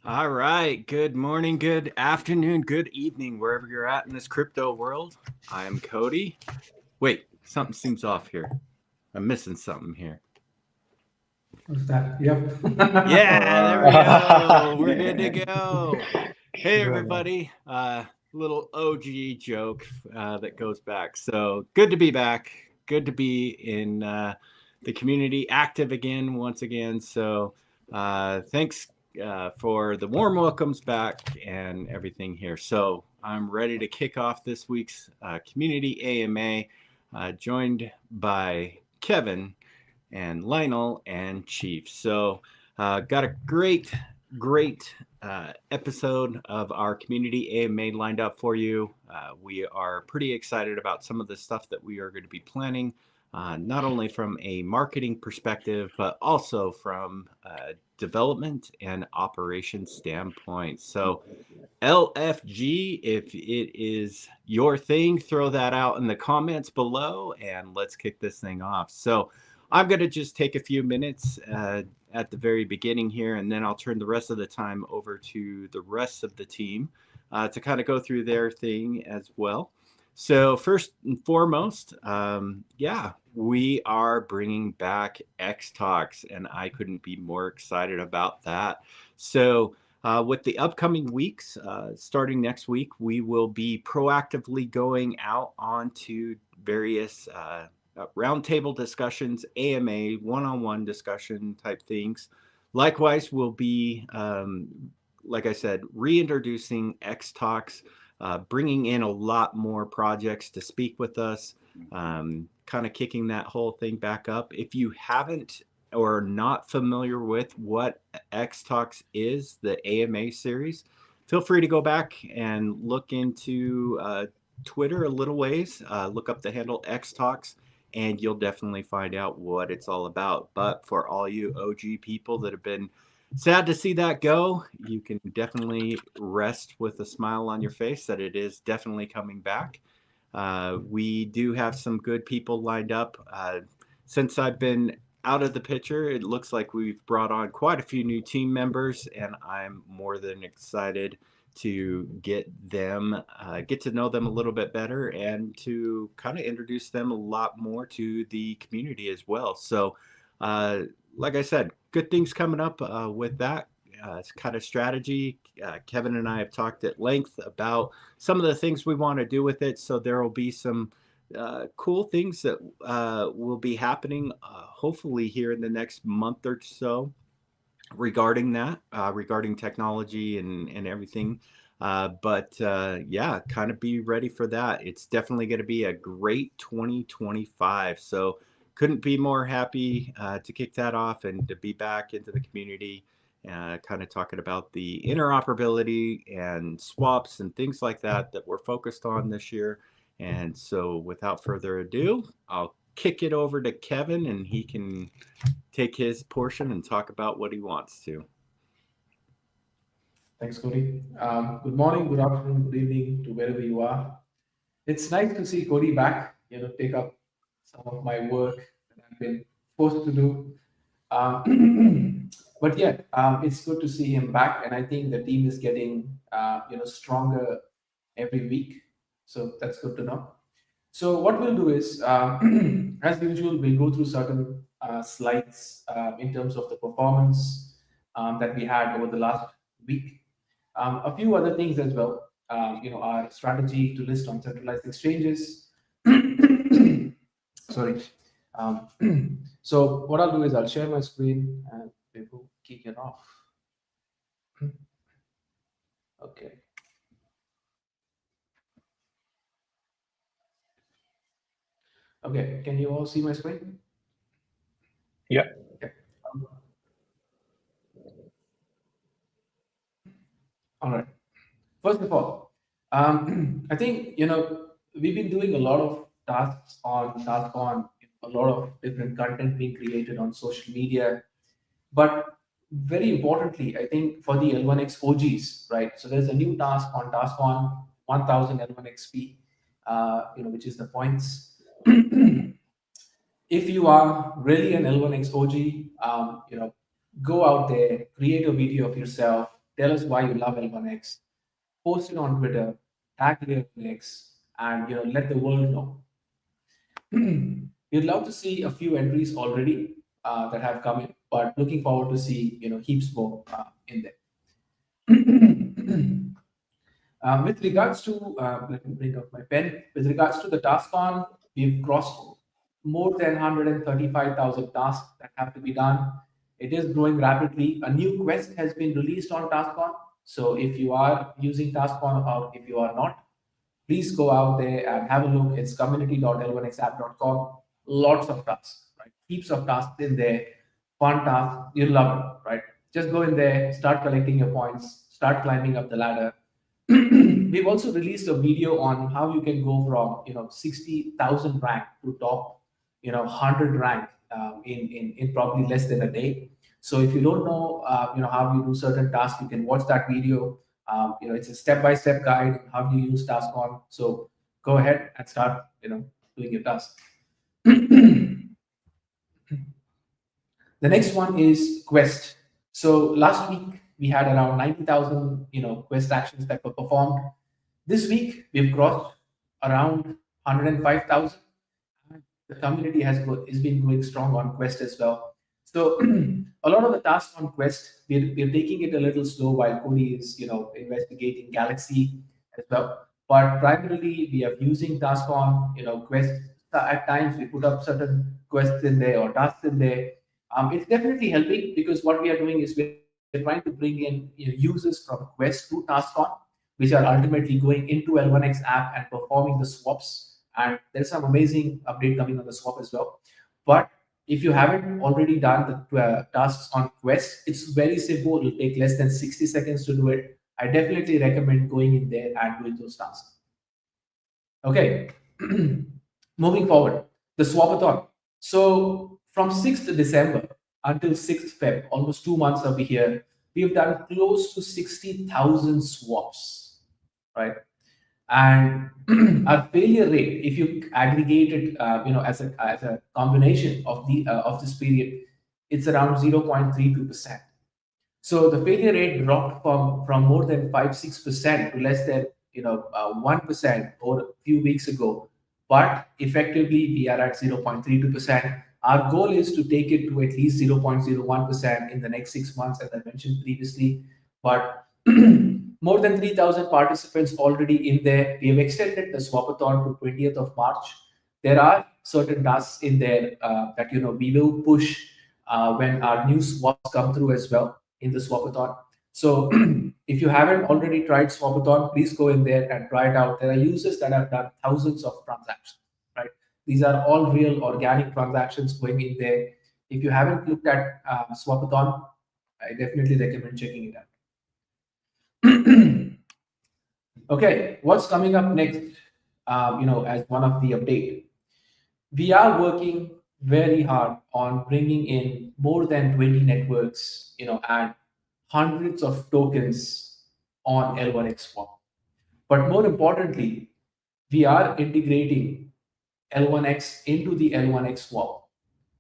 All right. Good morning, good afternoon, good evening, wherever you're at in this crypto world. I'm Cody. Wait, something seems off here. I'm missing something here. What's that? Yep. All Yeah, there we right. go. We're good to go. Hey, Good one. everybody. Little OG joke that goes back. So good to be back. Good to be in the community, active again, once again. So thanks for the warm welcomes back and everything here. So I'm ready to kick off this week's community AMA, joined by Kevin and Lionel and Chief. So, got a great episode of our community AMA lined up for you. We are pretty excited about some of the stuff that we are going to be planning, not only from a marketing perspective, but also from development and operations standpoint. So, LFG, if it is your thing, throw that out in the comments below and let's kick this thing off. So, I'm going to just take a few minutes at the very beginning here, and then I'll turn the rest of the time over to the rest of the team to kind of go through their thing as well. So, first and foremost, yeah, we are bringing back X Talks, and I couldn't be more excited about that. So, with the upcoming weeks, starting next week, we will be proactively going out onto various roundtable discussions, AMA, one-on-one discussion type things. Likewise, we'll be, like I said, reintroducing X Talks, bringing in a lot more projects to speak with us, kind of kicking that whole thing back up. If you haven't or not familiar with what X Talks is, the AMA series, feel free to go back and look into Twitter a little ways. Look up the handle X Talks, and you'll definitely find out what it's all about. But for all you OG people that have been sad to see that go, you can definitely rest with a smile on your face that it is definitely coming back. We do have some good people lined up. Since I've been out of the picture, it looks like we've brought on quite a few new team members, and I'm more than excited to get to know them a little bit better and to kind of introduce them a lot more to the community as well. So, uh, like I said, good things coming up with that. It's kind of strategy. Kevin and I have talked at length about some of the things we want to do with it. So there will be some cool things that will be happening, hopefully here in the next month or so, regarding that, regarding technology and everything. But yeah, kind of be ready for that. It's definitely going to be a great 2025. So couldn't be more happy to kick that off and to be back into the community, kind of talking about the interoperability and swaps and things like that that we're focused on this year. And so without further ado, I'll kick it over to Kevin and he can take his portion and talk about what he wants to. Thanks, Cody. Good morning, good afternoon, good evening to wherever you are. It's nice to see Cody back, take up some of my work that I've been forced to do. But yeah, it's good to see him back, and I think the team is getting, stronger every week. So that's good to know. So what we'll do is, as usual, we'll go through certain slides in terms of the performance that we had over the last week. A few other things as well. Our strategy to list on centralized exchanges. Sorry. Um, so what I'll do is I'll share my screen and we will kick it off. Okay. Okay. Can you all see my screen? Yeah. Okay. All right. First of all, I think we've been doing a lot of tasks on TaskOn, a lot of different content being created on social media. But very importantly, I think for the L1X OGs, right? So there's a new task on TaskOn 1000 L1XP, which is the points. If you are really an L1X OG, go out there, create a video of yourself, Tell us why you love L1X. Post it on Twitter, tag L1X, and let the world know. We'd love to see a few entries already that have come in, but looking forward to see heaps more in there. With regards to, let me bring up my pen. With regards to the TaskOn, we've crossed more than 135,000 tasks that have to be done. It is growing rapidly. A new quest has been released on TaskOn. So if you are using TaskOn or if you are not, please go out there and have a look. It's community.l1xapp.com. Lots of tasks, right? Heaps of tasks in there. Fun tasks. You'll love it, right? Just go in there, start collecting your points, start climbing up the ladder. We've also released a video on how you can go from 60,000 rank to top 100 rank in probably less than a day. So if you don't know how you do certain tasks, you can watch that video. It's a step-by-step guide on how you use TaskOn. So go ahead and start doing your task. The next one is Quest. So last week we had around 90,000 Quest actions that were performed. This week we've crossed around 105,000. The community has been going strong on Quest as well. So a lot of the tasks on Quest, we're taking it a little slow while Cody is investigating Galaxy as well. But primarily we are using TaskOn, Quest. At times we put up certain quests in there or tasks in there. It's definitely helping because what we are doing is we're trying to bring in users from Quest to TaskOn, which are ultimately going into L1X app and performing the swaps. And there's some amazing update coming on the swap as well. But if you haven't already done the tasks on Quest, it's very simple. It'll take less than 60 seconds to do it. I definitely recommend going in there and doing those tasks. Okay, moving forward, the swapathon. So from 6th December until 6th Feb, almost 2 months over here, we've done close to 60,000 swaps, right? And our failure rate, if you aggregate it, as a combination of this period, it's around 0.32%. So the failure rate dropped from more than 5-6% to less than 1% or a few weeks ago. But effectively, we are at 0.32%. Our goal is to take it to at least 0.01% in the next 6 months, as I mentioned previously. But more than 3,000 participants already in there. We have extended the swapathon to 20th of March. There are certain tasks in there that we will push when our new swaps come through as well in the swapathon. So if you haven't already tried swapathon, please go in there and try it out. There are users that have done thousands of transactions, right? These are all real organic transactions going in there. If you haven't looked at swapathon, I definitely recommend checking it out. Okay, what's coming up next? As one of the update, we are working very hard on bringing in more than 20 networks, and hundreds of tokens on L1X swap. But more importantly, we are integrating L1X into the L1X swap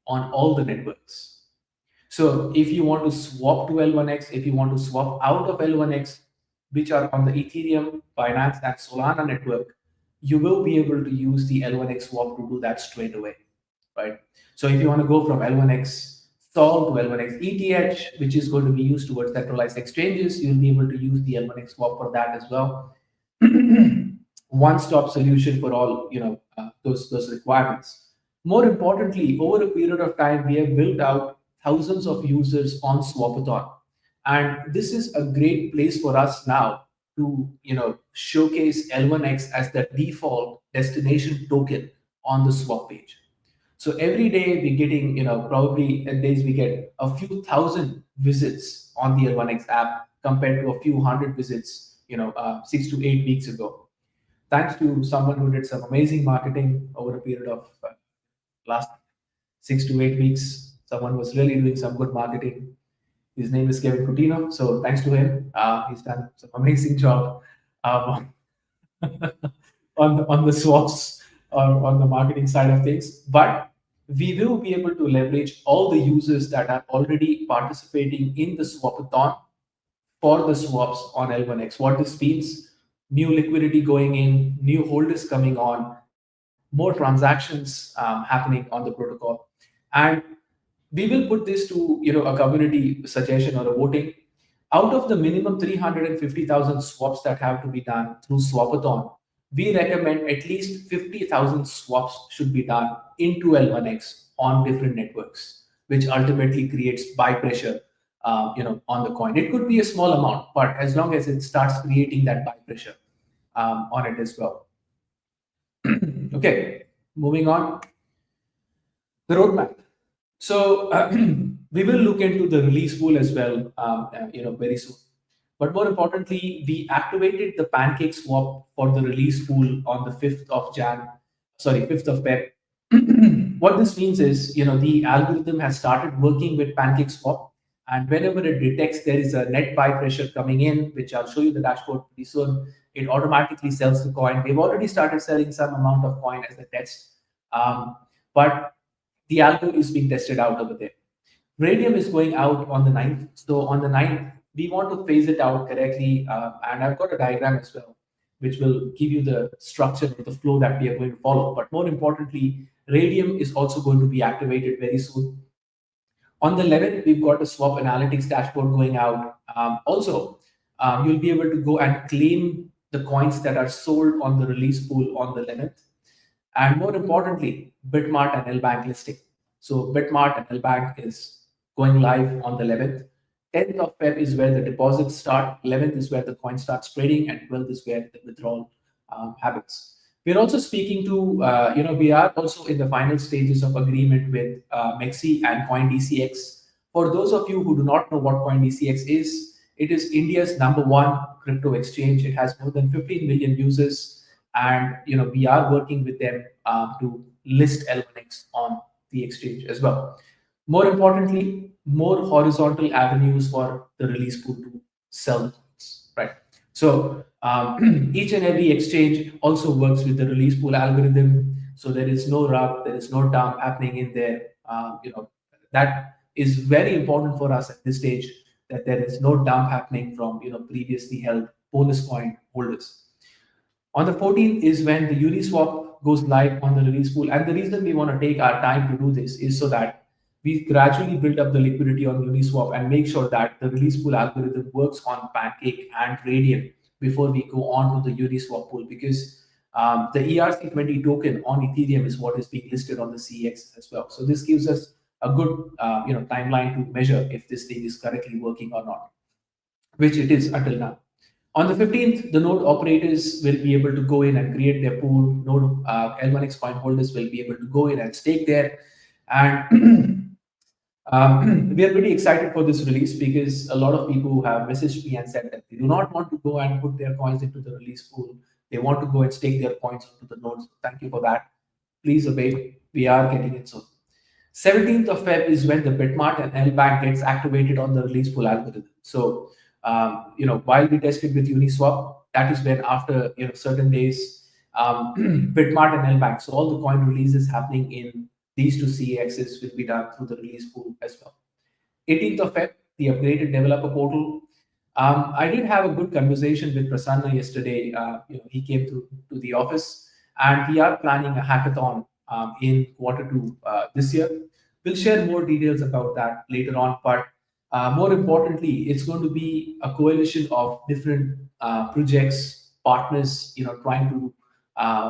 on all the networks. So if you want to swap to L1X, if you want to swap out of L1X, which are on the Ethereum, Binance, and Solana network, you will be able to use the L1X swap to do that straight away, right? So if you want to go from L1X Sol to L1X ETH, which is going to be used towards centralized exchanges, you'll be able to use the L1X swap for that as well. One-stop solution for all those requirements. More importantly, over a period of time, we have built out thousands of users on Swapathon. And this is a great place for us now to showcase L1X as the default destination token on the swap page. So every day we're getting, probably at days we get a few thousand visits on the L1X app compared to a few hundred visits, 6 to 8 weeks ago. Thanks to someone who did some amazing marketing over a period of last 6 to 8 weeks. Someone was really doing some good marketing. His name is Kevin Coutinho. So thanks to him, he's done some amazing job on the swaps or on the marketing side of things. But we will be able to leverage all the users that are already participating in the swapathon for the swaps on L1X. What this means: new liquidity going in, new holders coming on, more transactions happening on the protocol. And we will put this to a community suggestion or a voting. Out of the minimum 350,000 swaps that have to be done through Swapathon, we recommend at least 50,000 swaps should be done into L1X on different networks, which ultimately creates buy pressure on the coin. It could be a small amount, but as long as it starts creating that buy pressure on it as well. Okay, moving on. The roadmap. So we will look into the release pool as well, very soon. But more importantly, we activated the Pancake swap for the release pool on the 5th of Feb. What this means is, the algorithm has started working with Pancake swap, and whenever it detects there is a net buy pressure coming in, which I'll show you the dashboard pretty soon, it automatically sells the coin. They've already started selling some amount of coin as a test, but the algo is being tested out over there. Radium is going out on the 9th. So on the 9th, we want to phase it out correctly. And I've got a diagram as well, which will give you the structure of the flow that we are going to follow. But more importantly, Radium is also going to be activated very soon. On the 11th, we've got a swap analytics dashboard going out. You'll be able to go and claim the coins that are sold on the release pool on the 11th. And more importantly, Bitmart and LBank listing. So Bitmart and LBank is going live on the 11th. 10th of Feb is where the deposits start. 11th is where the coin starts trading, and 12th is where the withdrawal happens. We're also speaking to, we are also in the final stages of agreement with Mexi and CoinDCX. For those of you who do not know what CoinDCX is, it is India's #1 crypto exchange. It has more than 15 million users, and we are working with them to list L1X on the exchange as well. More importantly, more horizontal avenues for the release pool to sell the coins, right? So each and every exchange also works with the release pool algorithm. So there is no rug, there is no dump happening in there. That is very important for us at this stage, that there is no dump happening from previously held bonus coin holders. On the 14th is when the Uniswap goes live on the release pool. And the reason we want to take our time to do this is so that we gradually build up the liquidity on Uniswap and make sure that the release pool algorithm works on Pancake and Radium before we go on to the Uniswap pool, because the ERC20 token on Ethereum is what is being listed on the CEX as well. So this gives us a good timeline to measure if this thing is correctly working or not, which it is until now. On the 15th, the node operators will be able to go in and create their pool. Node L1X coin holders will be able to go in and stake there. And we are pretty excited for this release, because a lot of people have messaged me and said that they do not want to go and put their coins into the release pool. They want to go and stake their coins into the nodes. Thank you for that. Please obey. We are getting it soon. 17th of Feb is when the Bitmart and LBank gets activated on the release pool algorithm. So while we tested with Uniswap, that is when after certain days, Bitmart and LBank, so all the coin releases happening in these two CEXs will be done through the release pool as well. 18th of Feb, the upgraded developer portal. I did have a good conversation with Prasanna yesterday. He came to the office, and we are planning a hackathon in Q2 this year. We'll share more details about that later on, but more importantly, it's going to be a coalition of different projects, partners, trying to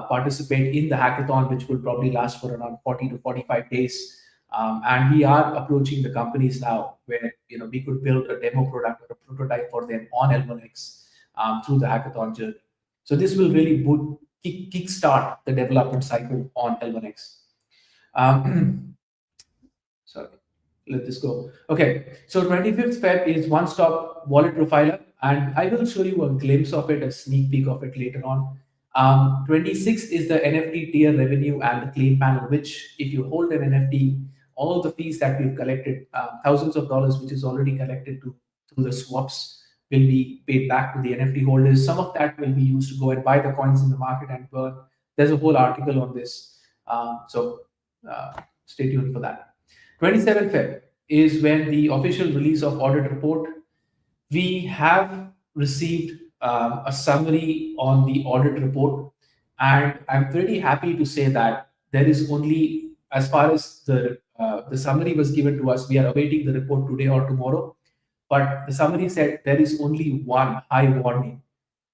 participate in the hackathon, which will probably last for around 40 to 45 days. And we are approaching the companies now where we could build a demo product or a prototype for them on L1X through the hackathon journey. So this will really kickstart the development cycle on L1X. Sorry, let this go. Okay, so 25th Feb is one-stop wallet profiler, and I will show you a glimpse of it, a sneak peek of it later on. 26th is the NFT tier revenue and the claim panel, which if you hold an NFT, all the fees that we've collected, thousands of dollars, which is already collected through the swaps, will be paid back to the NFT holders. Some of that will be used to go and buy the coins in the market and burn. There's a whole article on this. So stay tuned for that. 27th Feb is when the official release of audit report we have received a summary on the audit report, and I'm pretty happy to say that there is only, as far as the summary was given to us, we are awaiting the report today or tomorrow. But the summary said there is only one high warning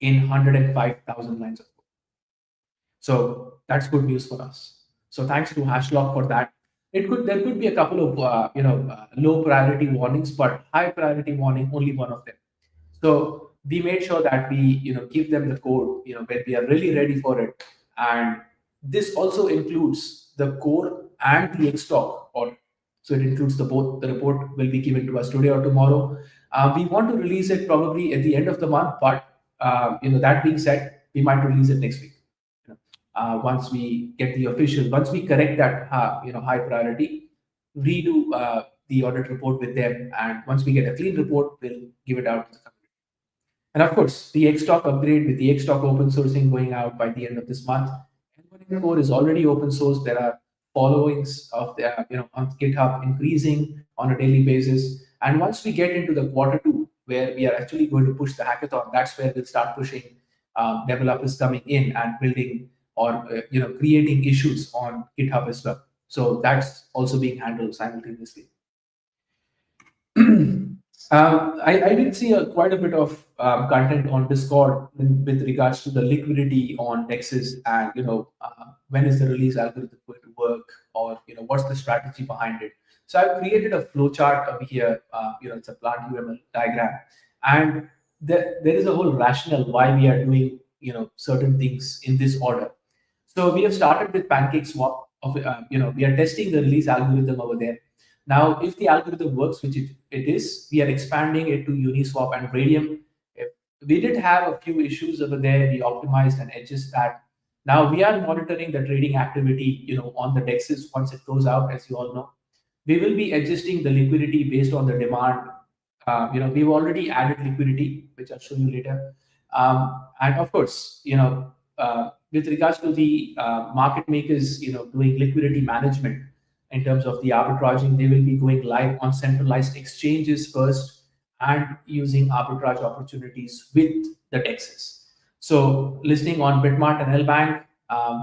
in 105,000 lines of code. So that's good news for us. So thanks to Hashlock for that. There could be a couple of low priority warnings, but high priority warning only one of them. So we made sure that we give them the code when we are really ready for it, and this also includes the core and the Xtalk order. So it includes the both. The report will be given to us today or tomorrow. We want to release it probably at the end of the month, but that being said, we might release it next week. Once we get the official, once we correct that high priority, redo the audit report with them, and once we get a clean report, we'll give it out to the company. And of course, the Xtalk upgrade with the Xtalk open sourcing going out by the end of this month. L1X Core is already open source. There are followings of the on GitHub increasing on a daily basis. And once we get into the quarter 2, where we are actually going to push the hackathon, that's where we'll start pushing developers coming in and building or creating issues on GitHub as well. So that's also being handled simultaneously. I did see quite a bit of content on Discord with regards to the liquidity on DEXs, and when is the release algorithm going to work, or what's the strategy behind it. So I've created a flowchart over here. It's a plant UML diagram, and there is a whole rationale why we are doing certain things in this order. So we have started with PancakeSwap. We are testing the release algorithm over there. Now, if the algorithm works, which it is, we are expanding it to Uniswap and Radium. We did have a few issues over there. We optimized and adjusted that. Now we are monitoring the trading activity, on the DEXs once it goes out, as you all know. We will be adjusting the liquidity based on the demand. We've already added liquidity, which I'll show you later. And of course, with regards to the market makers, doing liquidity management, in terms of the arbitraging, they will be going live on centralized exchanges first and using arbitrage opportunities with the DEXs. So listing on Bitmart and LBank,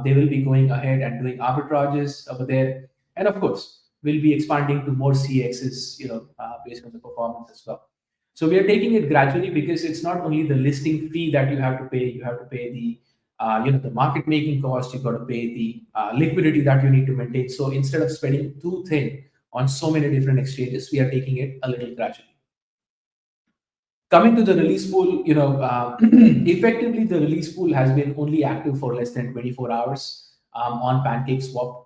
they will be going ahead and doing arbitrages over there. And of course, we'll be expanding to more CXs, based on the performance as well. So we are taking it gradually, because it's not only the listing fee that you have to pay the the market making cost, you've got to pay the liquidity that you need to maintain. So instead of spending too thin on so many different exchanges, we are taking it a little gradually. Coming to the release pool, effectively the release pool has been only active for less than 24 hours on PancakeSwap,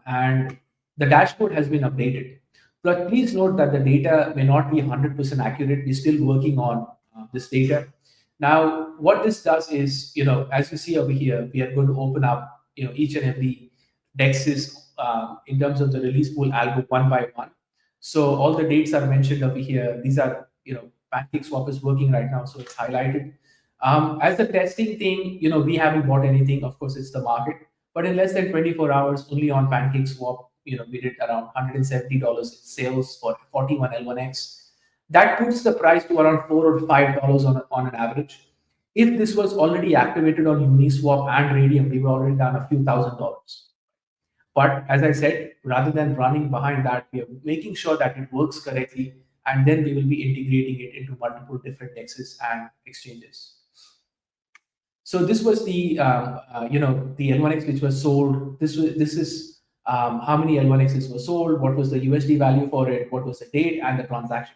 and the dashboard has been updated. But please note that the data may not be 100% accurate. We're still working on this data. Now, what this does is, as you see over here, we are going to open up, each and every DEXs in terms of the release pool algo one by one. So all the dates are mentioned over here. These are, PancakeSwap is working right now, so it's highlighted. As the testing thing, we haven't bought anything. Of course, it's the market. But in less than 24 hours, only on PancakeSwap, we did around $170 in sales for 41 L1X. That puts the price to around $4 or $5 on an average. If this was already activated on Uniswap and Radium, we were already done a few $1,000s. But as I said, rather than running behind that, we are making sure that it works correctly, and then we will be integrating it into multiple different DEXs and exchanges. So this was the the L1X which was sold. This is how many L1Xs were sold, what was the USD value for it, what was the date, and the transaction.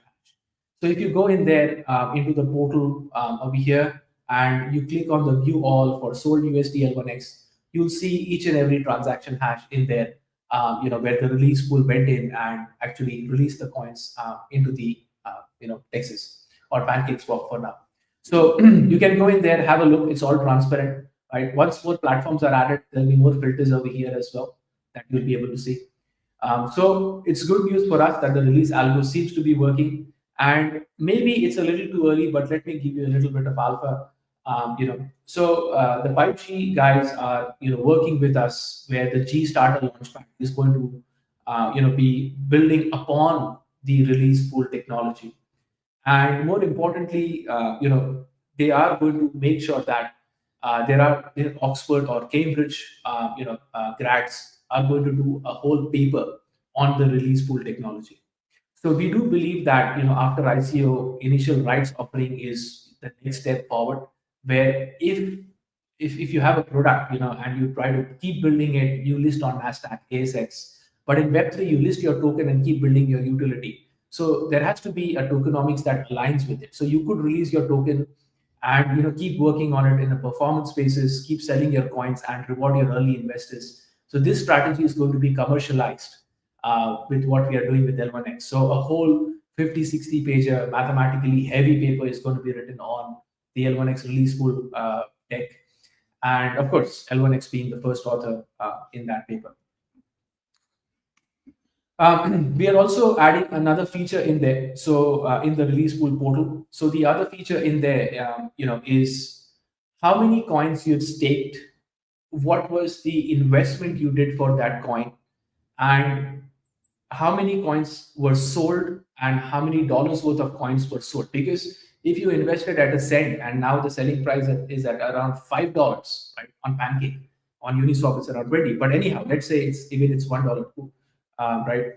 So if you go in there into the portal over here, and you click on the view all for sold USD L1X, you'll see each and every transaction hash in there, where the release pool went in and actually released the coins into the DEXs or PancakeSwap for now. So you can go in there, have a look. It's all transparent, right? Once more platforms are added, there'll be more filters over here as well that you'll be able to see. So it's good news for us that the release algo seems to be working. And maybe it's a little too early, but let me give you a little bit of alpha. So the 5G guys are working with us, where the G starter launchpad is going to be building upon the release pool technology. And more importantly, they are going to make sure that there are Oxford or Cambridge, grads are going to do a whole paper on the release pool technology. So we do believe that after ICO, initial rights offering is the next step forward, where if you have a product, and you try to keep building it, you list on Nasdaq, ASX, but in Web3 you list your token and keep building your utility. So there has to be a tokenomics that aligns with it. So you could release your token and keep working on it in a performance basis, keep selling your coins and reward your early investors. So this strategy is going to be commercialized with what we are doing with L1X. So a whole 50-60 page mathematically heavy paper is going to be written on the L1X release pool tech, and of course L1X being the first author in that paper. We are also adding another feature in there. So in the release pool portal, so the other feature in there, is how many coins you've staked, what was the investment you did for that coin, and how many coins were sold and how many dollars worth of coins were sold. Because if you invested at a cent and now the selling price is at around $5, right, on Pancake, on Uniswap it's around 20. But anyhow, let's say it's $1 too, right?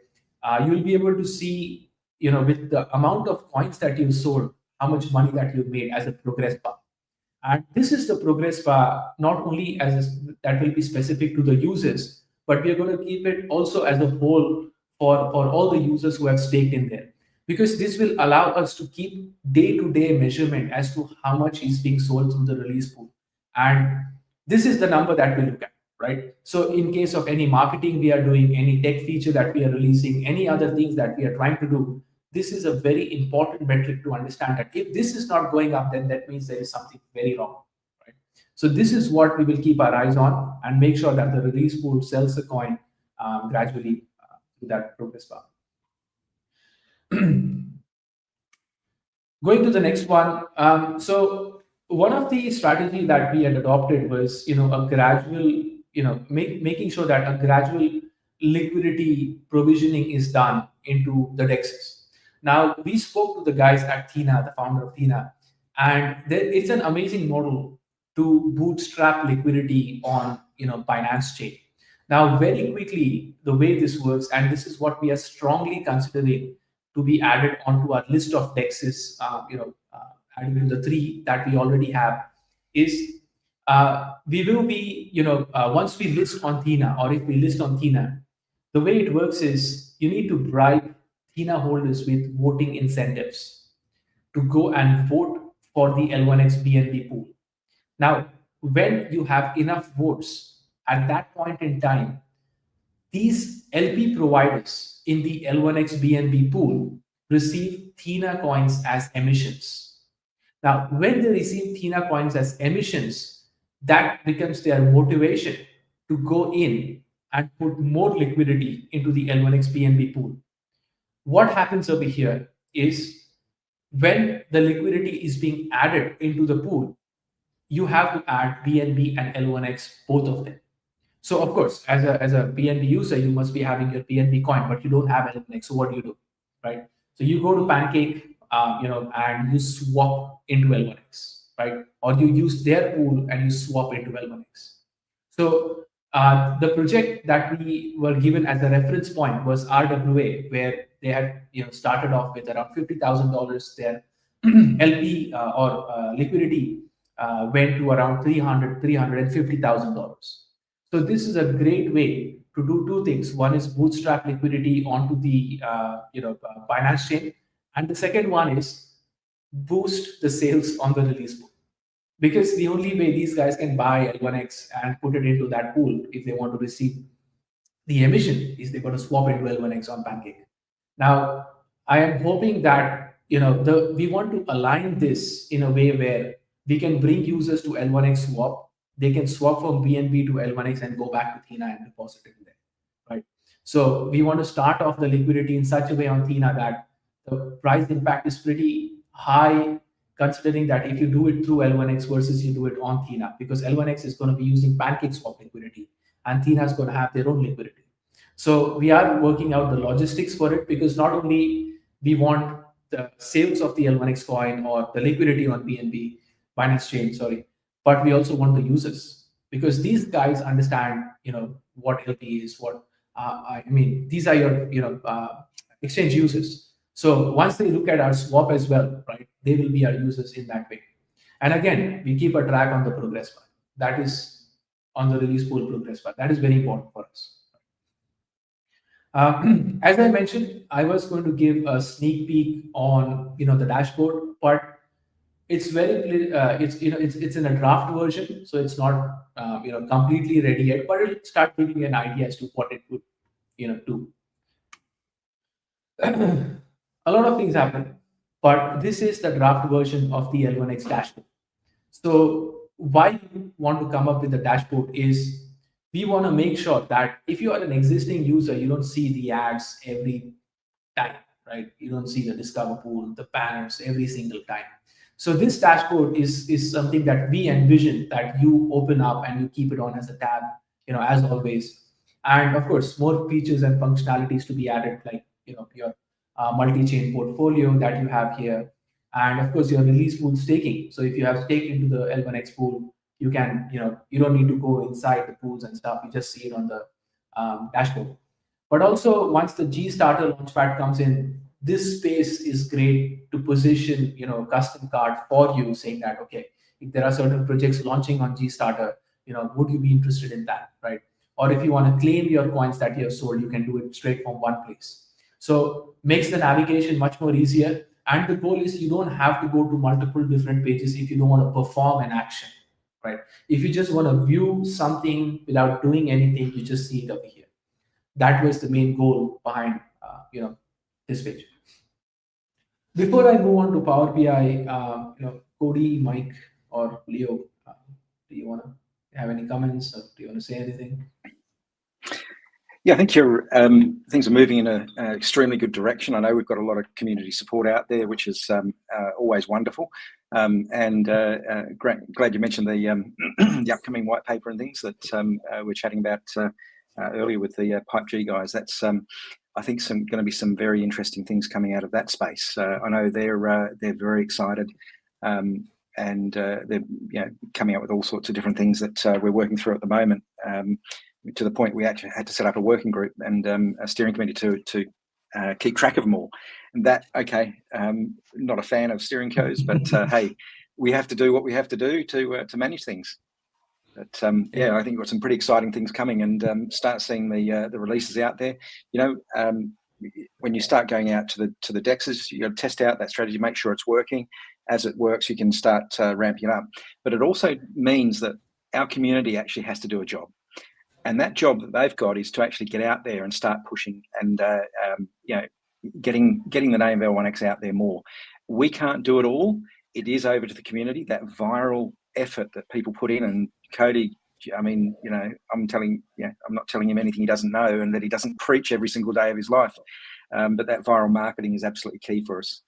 You'll be able to see, with the amount of coins that you sold, how much money that you made as a progress bar. And this is the progress bar, not only that will be specific to the users, but we are going to keep it also as a whole for all the users who have staked in there. Because this will allow us to keep day-to-day measurement as to how much is being sold through the release pool. And this is the number that we look at, right? So in case of any marketing we are doing, any tech feature that we are releasing, any other things that we are trying to do, this is a very important metric to understand that if this is not going up, then that means there is something very wrong, right? So this is what we will keep our eyes on and make sure that the release pool sells the coin gradually to that progress bar. Going to the next one. So one of the strategy that we had adopted was, a gradual, making sure that a gradual liquidity provisioning is done into the DEXs. Now, we spoke to the guys at Thena, the founder of Thena, and it's an amazing model to bootstrap liquidity on Binance chain. Now, very quickly, the way this works, and this is what we are strongly considering to be added onto our list of DEXs, adding to the 3 that we already have, is we will be, once we list on Thena, or if we list on Thena, the way it works is you need to bribe Thena holders with voting incentives to go and vote for the L1X BNB pool. Now, when you have enough votes at that point in time, these LP providers in the L1X BNB pool receive Thena coins as emissions. Now, when they receive Thena coins as emissions, that becomes their motivation to go in and put more liquidity into the L1X BNB pool. What happens over here is when the liquidity is being added into the pool, you have to add BNB and L1X, both of them. So of course, as a BNB user, you must be having your BNB coin, but you don't have L1X. So what do? Right? So you go to Pancake, and you swap into L1X, right? Or you use their pool and you swap into L1X. So the project that we were given as a reference point was RWA, where they had started off with around $50,000. Their LP or liquidity went to around $350,000. So this is a great way to do 2 things. One is bootstrap liquidity onto the Binance chain, and the second one is boost the sales on the release pool. Because the only way these guys can buy L1X and put it into that pool if they want to receive the emission is they're going to swap into L1X on Pancake. Now, I am hoping that we want to align this in a way where we can bring users to L1X swap. They can swap from BNB to L1X and go back to Thena and deposit it there, right? So we want to start off the liquidity in such a way on Thena that the price impact is pretty high, considering that if you do it through L1X versus you do it on Thena, because L1X is going to be using Pancake swap liquidity and Thena is going to have their own liquidity. So we are working out the logistics for it, because not only we want the sales of the L1X coin or the liquidity on BNB, Binance Chain, sorry, but we also want the users, because these guys understand, what LP is, what I mean, these are your, exchange users. So once they look at our swap as well, right, they will be our users in that way. And again, we keep a track on the progress bar. That is on the release pool progress bar. That is very important for us. As I mentioned, I was going to give a sneak peek on the dashboard, but it's very it's in a draft version, so it's not completely ready yet. But it'll start giving you an idea as to what it would do. A lot of things happen, but this is the draft version of the L1X dashboard. So why we want to come up with the dashboard is we want to make sure that if you are an existing user, you don't see the ads every time, right? You don't see the discover pool, the banners every single time. So this dashboard is something that we envision that you open up and you keep it on as a tab, as always. And of course, more features and functionalities to be added, like your multi-chain portfolio that you have here, and of course your release pool staking. So if you have staked into the L1X pool, you can, you don't need to go inside the pools and stuff. You just see it on the dashboard. But also, once the G Starter Launchpad comes in, this space is great to position, custom card for you, saying that, okay, if there are certain projects launching on G Starter, would you be interested in that, right? Or if you want to claim your coins that you have sold, you can do it straight from one place. So makes the navigation much more easier. And the goal is you don't have to go to multiple different pages if you don't want to perform an action, right? If you just want to view something without doing anything, you just see it over here. That was the main goal behind this page. Before I move on to Power BI, Cody, Mike, or Leo, do you want to have any comments, or do you want to say anything? Yeah, I think things are moving in an extremely good direction. I know we've got a lot of community support out there, which is always wonderful. Glad you mentioned the upcoming white paper and things that we're chatting about earlier with the Pipe G guys. That's I think going to be some very interesting things coming out of that space. I know they're very excited, and they're coming up with all sorts of different things that we're working through at the moment. To the point we actually had to set up a working group and a steering committee to keep track of them all. And that, okay, not a fan of steering codes, but hey, we have to do what we have to do to manage things. But yeah, I think we've got some pretty exciting things coming, and start seeing the releases out there. When you start going out to the DEXs, you got to test out that strategy, make sure it's working. As it works, you can start ramping it up. But it also means that our community actually has to do a job. And that job that they've got is to actually get out there and start pushing and getting the name of L1X out there more. We can't do it all. It is over to the community, that viral effort that people put in. And Cody, I mean, I'm not telling him anything he doesn't know and that he doesn't preach every single day of his life. But that viral marketing is absolutely key for us.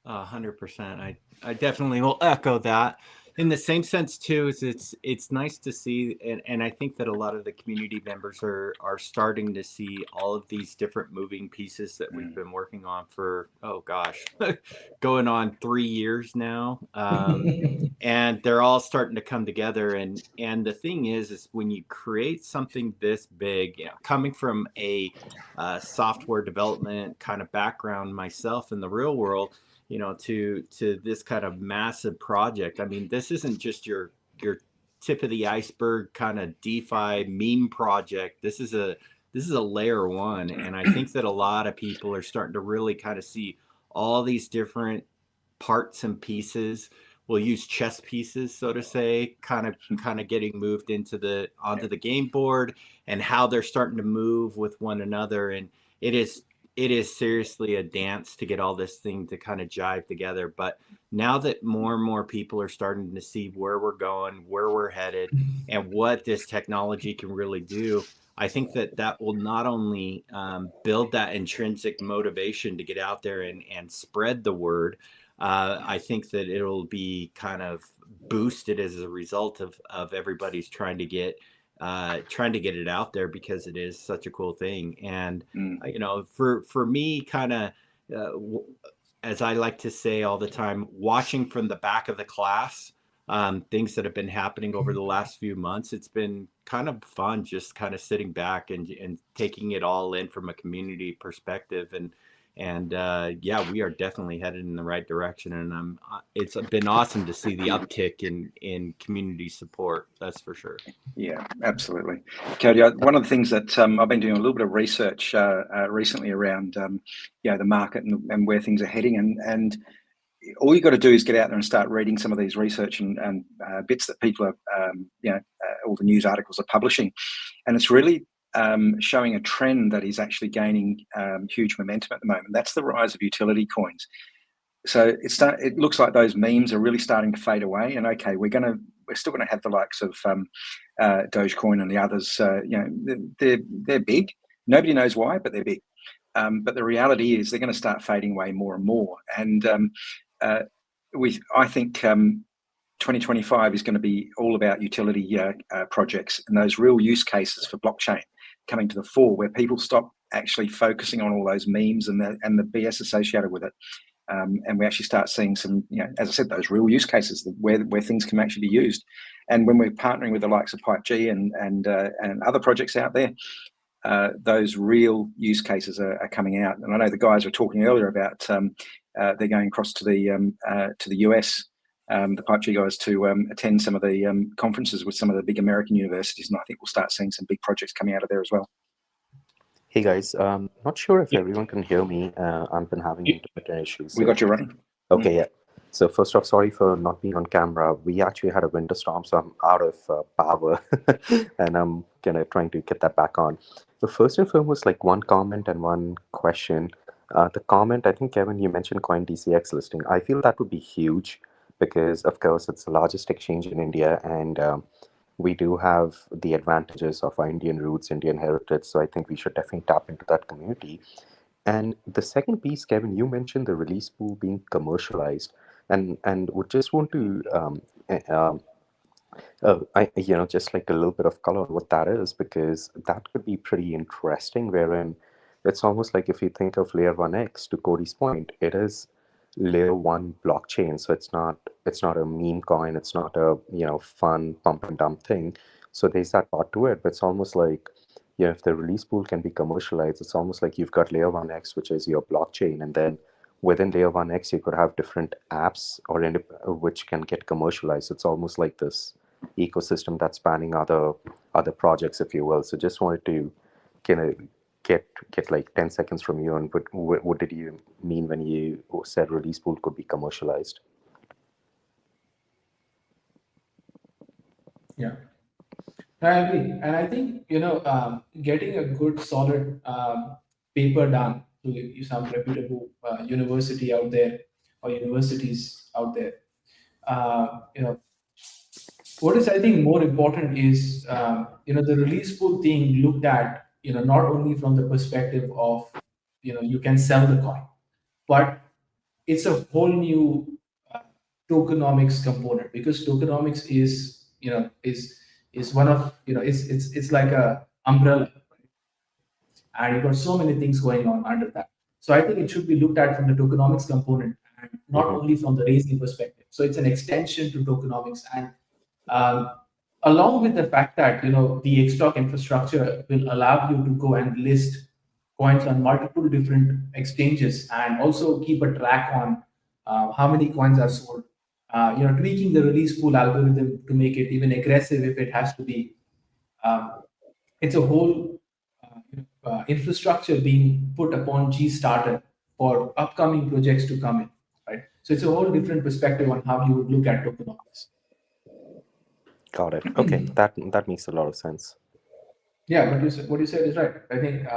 100%. I definitely will echo that. In the same sense too, is it's nice to see, and I think that a lot of the community members are starting to see all of these different moving pieces that we've been working on for, oh gosh, going on 3 years now, and they're all starting to come together. And the thing is when you create something this big, coming from a software development kind of background myself in the real world, to this kind of massive project. I mean, this isn't just your tip of the iceberg kind of DeFi meme project. This is a layer one. And I think that a lot of people are starting to really kind of see all these different parts and pieces. We'll use chess pieces, so to say, kind of getting moved onto the game board, and how they're starting to move with one another. And it is seriously a dance to get all this thing to kind of jive together. But now that more and more people are starting to see where we're going, where we're headed, and what this technology can really do, I think that will not only build that intrinsic motivation to get out there and spread the word. I think that it'll be kind of boosted as a result of everybody's trying to get trying to get it out there because it is such a cool thing. And for me, kind of as I like to say all the time, watching from the back of the class, things that have been happening over the last few months, it's been kind of fun just kind of sitting back and taking it all in from a community perspective. And yeah, we are definitely headed in the right direction. And it's been awesome to see the uptick in community support. That's for sure. Yeah, absolutely. Cody, one of the things that I've been doing a little bit of research recently around, the market and where things are heading, and all you got to do is get out there and start reading some of these research and bits that people are, all the news articles are publishing, and it's really showing a trend that is actually gaining huge momentum at the moment. That's the rise of utility coins. So it looks like those memes are really starting to fade away. And okay, we're still gonna have the likes of Dogecoin and the others. They're big. Nobody knows why, but they're big. But the reality is they're going to start fading away more and more. And I think 2025 is going to be all about utility projects and those real use cases for blockchain coming to the fore, where people stop actually focusing on all those memes and the BS associated with it. And we actually start seeing some, as I said, those real use cases where things can actually be used. And when we're partnering with the likes of PipeG and other projects out there, those real use cases are coming out. And I know the guys were talking earlier about they're going across to the US, the PipeG guys, to attend some of the conferences with some of the big American universities, and I think we'll start seeing some big projects coming out of there as well. Hey guys, not sure if everyone can hear me. I've been having internet issues. We got you running. Okay, yeah. So first off, sorry for not being on camera. We actually had a winter storm, so I'm out of power, and I'm trying to get that back on. The first and foremost, like one comment and one question. The comment, I think, Kevin, you mentioned CoinDCX listing. I feel that would be huge because, of course, it's the largest exchange in India, and we do have the advantages of our Indian roots, Indian heritage. So I think we should definitely tap into that community. And the second piece, Kevin, you mentioned the release pool being commercialized, and would just want to just like a little bit of color on what that is, because that could be pretty interesting. Wherein it's almost like, if you think of L1X, to Cody's point, it is layer one blockchain, so it's not a meme coin, it's not a fun pump and dump thing. So there's that part to it, but it's almost like, if the release pool can be commercialized, it's almost like you've got L1X, which is your blockchain, and then within L1X you could have different apps which can get commercialized. It's almost like this ecosystem that's spanning other projects, if you will. So just wanted to get like 10 seconds from you, and what did you mean when you said release pool could be commercialized? Yeah, I agree. And I think, getting a good solid paper done to some reputable university out there or universities out there, what is, I think, more important is, the release pool thing looked at, not only from the perspective of, you can sell the coin, but it's a whole new tokenomics component, because tokenomics is one of, it's like a umbrella, and you've got so many things going on under that. So I think it should be looked at from the tokenomics component and not only from the raising perspective. So it's an extension to tokenomics, and along with the fact that the Xtalk infrastructure will allow you to go and list coins on multiple different exchanges, and also keep a track on how many coins are sold. Tweaking the release pool algorithm to make it even aggressive if it has to be. It's a whole infrastructure being put upon G-Starter for upcoming projects to come in, right? So it's a whole different perspective on how you would look at tokenomics. Got it. Okay, that makes a lot of sense. Yeah, what you said is right. I think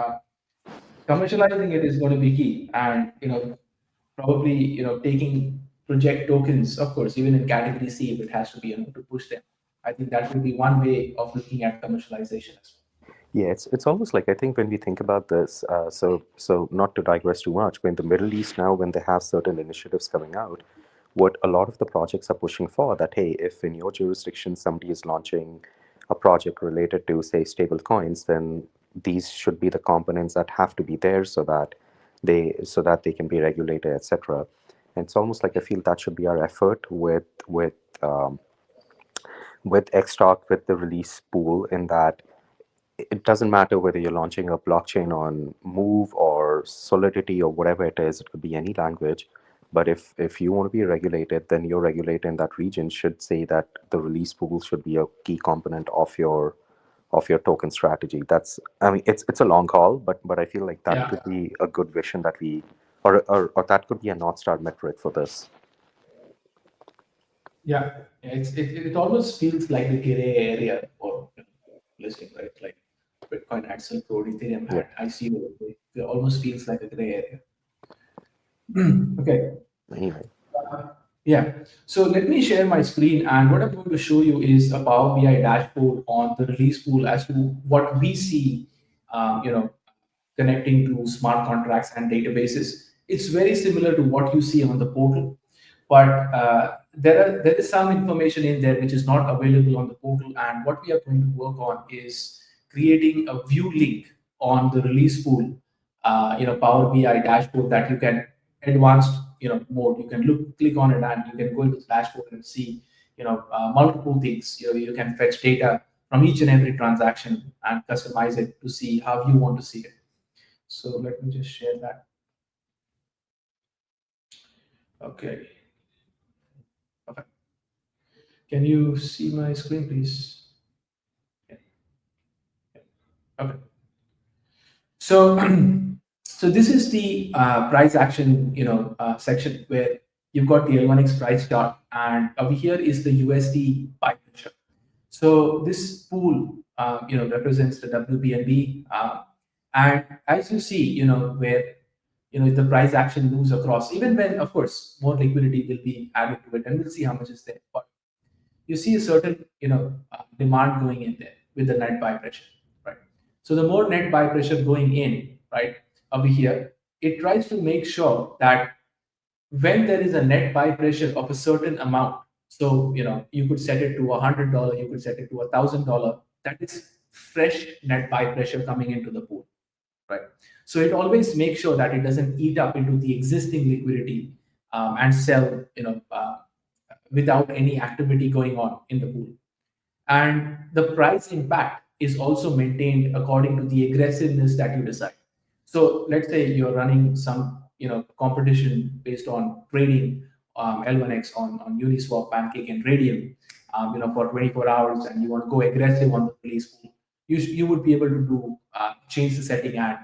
commercializing it is going to be key, and probably taking project tokens, of course, even in category C, if it has to be to push them. I think that would be one way of looking at commercialization as well. Yeah, it's almost like, I think when we think about this, so not to digress too much, but in the Middle East now, when they have certain initiatives coming out, what a lot of the projects are pushing for, that hey, if in your jurisdiction somebody is launching a project related to, say, stable coins, then these should be the components that have to be there so that they can be regulated, etc. And it's almost like I feel that should be our effort with Xtalk, with the release pool, in that it doesn't matter whether you're launching a blockchain on Move or Solidity or whatever it is. It could be any language. But if you want to be regulated, then your regulator in that region should say that the release pool should be a key component of your token strategy. That's, I mean, it's a long haul, but I feel like that could be a good vision that we, or that could be a North Star metric for this. Yeah, it almost feels like the gray area for listing, right? Like Bitcoin had Silk Road, Ethereum had ICO. It almost feels like a gray area. Okay. Anyway. Yeah. So let me share my screen, and what I'm going to show you is a Power BI dashboard on the release pool as to what we see, connecting to smart contracts and databases. It's very similar to what you see on the portal, but there is some information in there which is not available on the portal. And what we are going to work on is creating a view link on the release pool, Power BI dashboard that you can advanced mode. You can click on it, and you can go into the dashboard and see multiple things. You can fetch data from each and every transaction and customize it to see how you want to see it. So let me just share that. Okay. Can you see my screen, please? Okay. So so this is the price action section where you've got the L1X price chart, and over here is the USD buy pressure. So this pool represents the WBNB, and as you see, where if the price action moves across, even when, of course, more liquidity will be added to it, and we'll see how much is there. But you see a certain demand going in there with the net buy pressure, right? So the more net buy pressure going in, right, over here, it tries to make sure that when there is a net buy pressure of a certain amount, so you could set it to $100, you could set it to $1,000. That is fresh net buy pressure coming into the pool, right? So it always makes sure that it doesn't eat up into the existing liquidity and sell, without any activity going on in the pool. And the price impact is also maintained according to the aggressiveness that you decide. So let's say you're running some competition based on trading L1X on Uniswap, Pancake, and Radium, for 24 hours, and you want to go aggressive on the release pool. You would be able to do change the setting and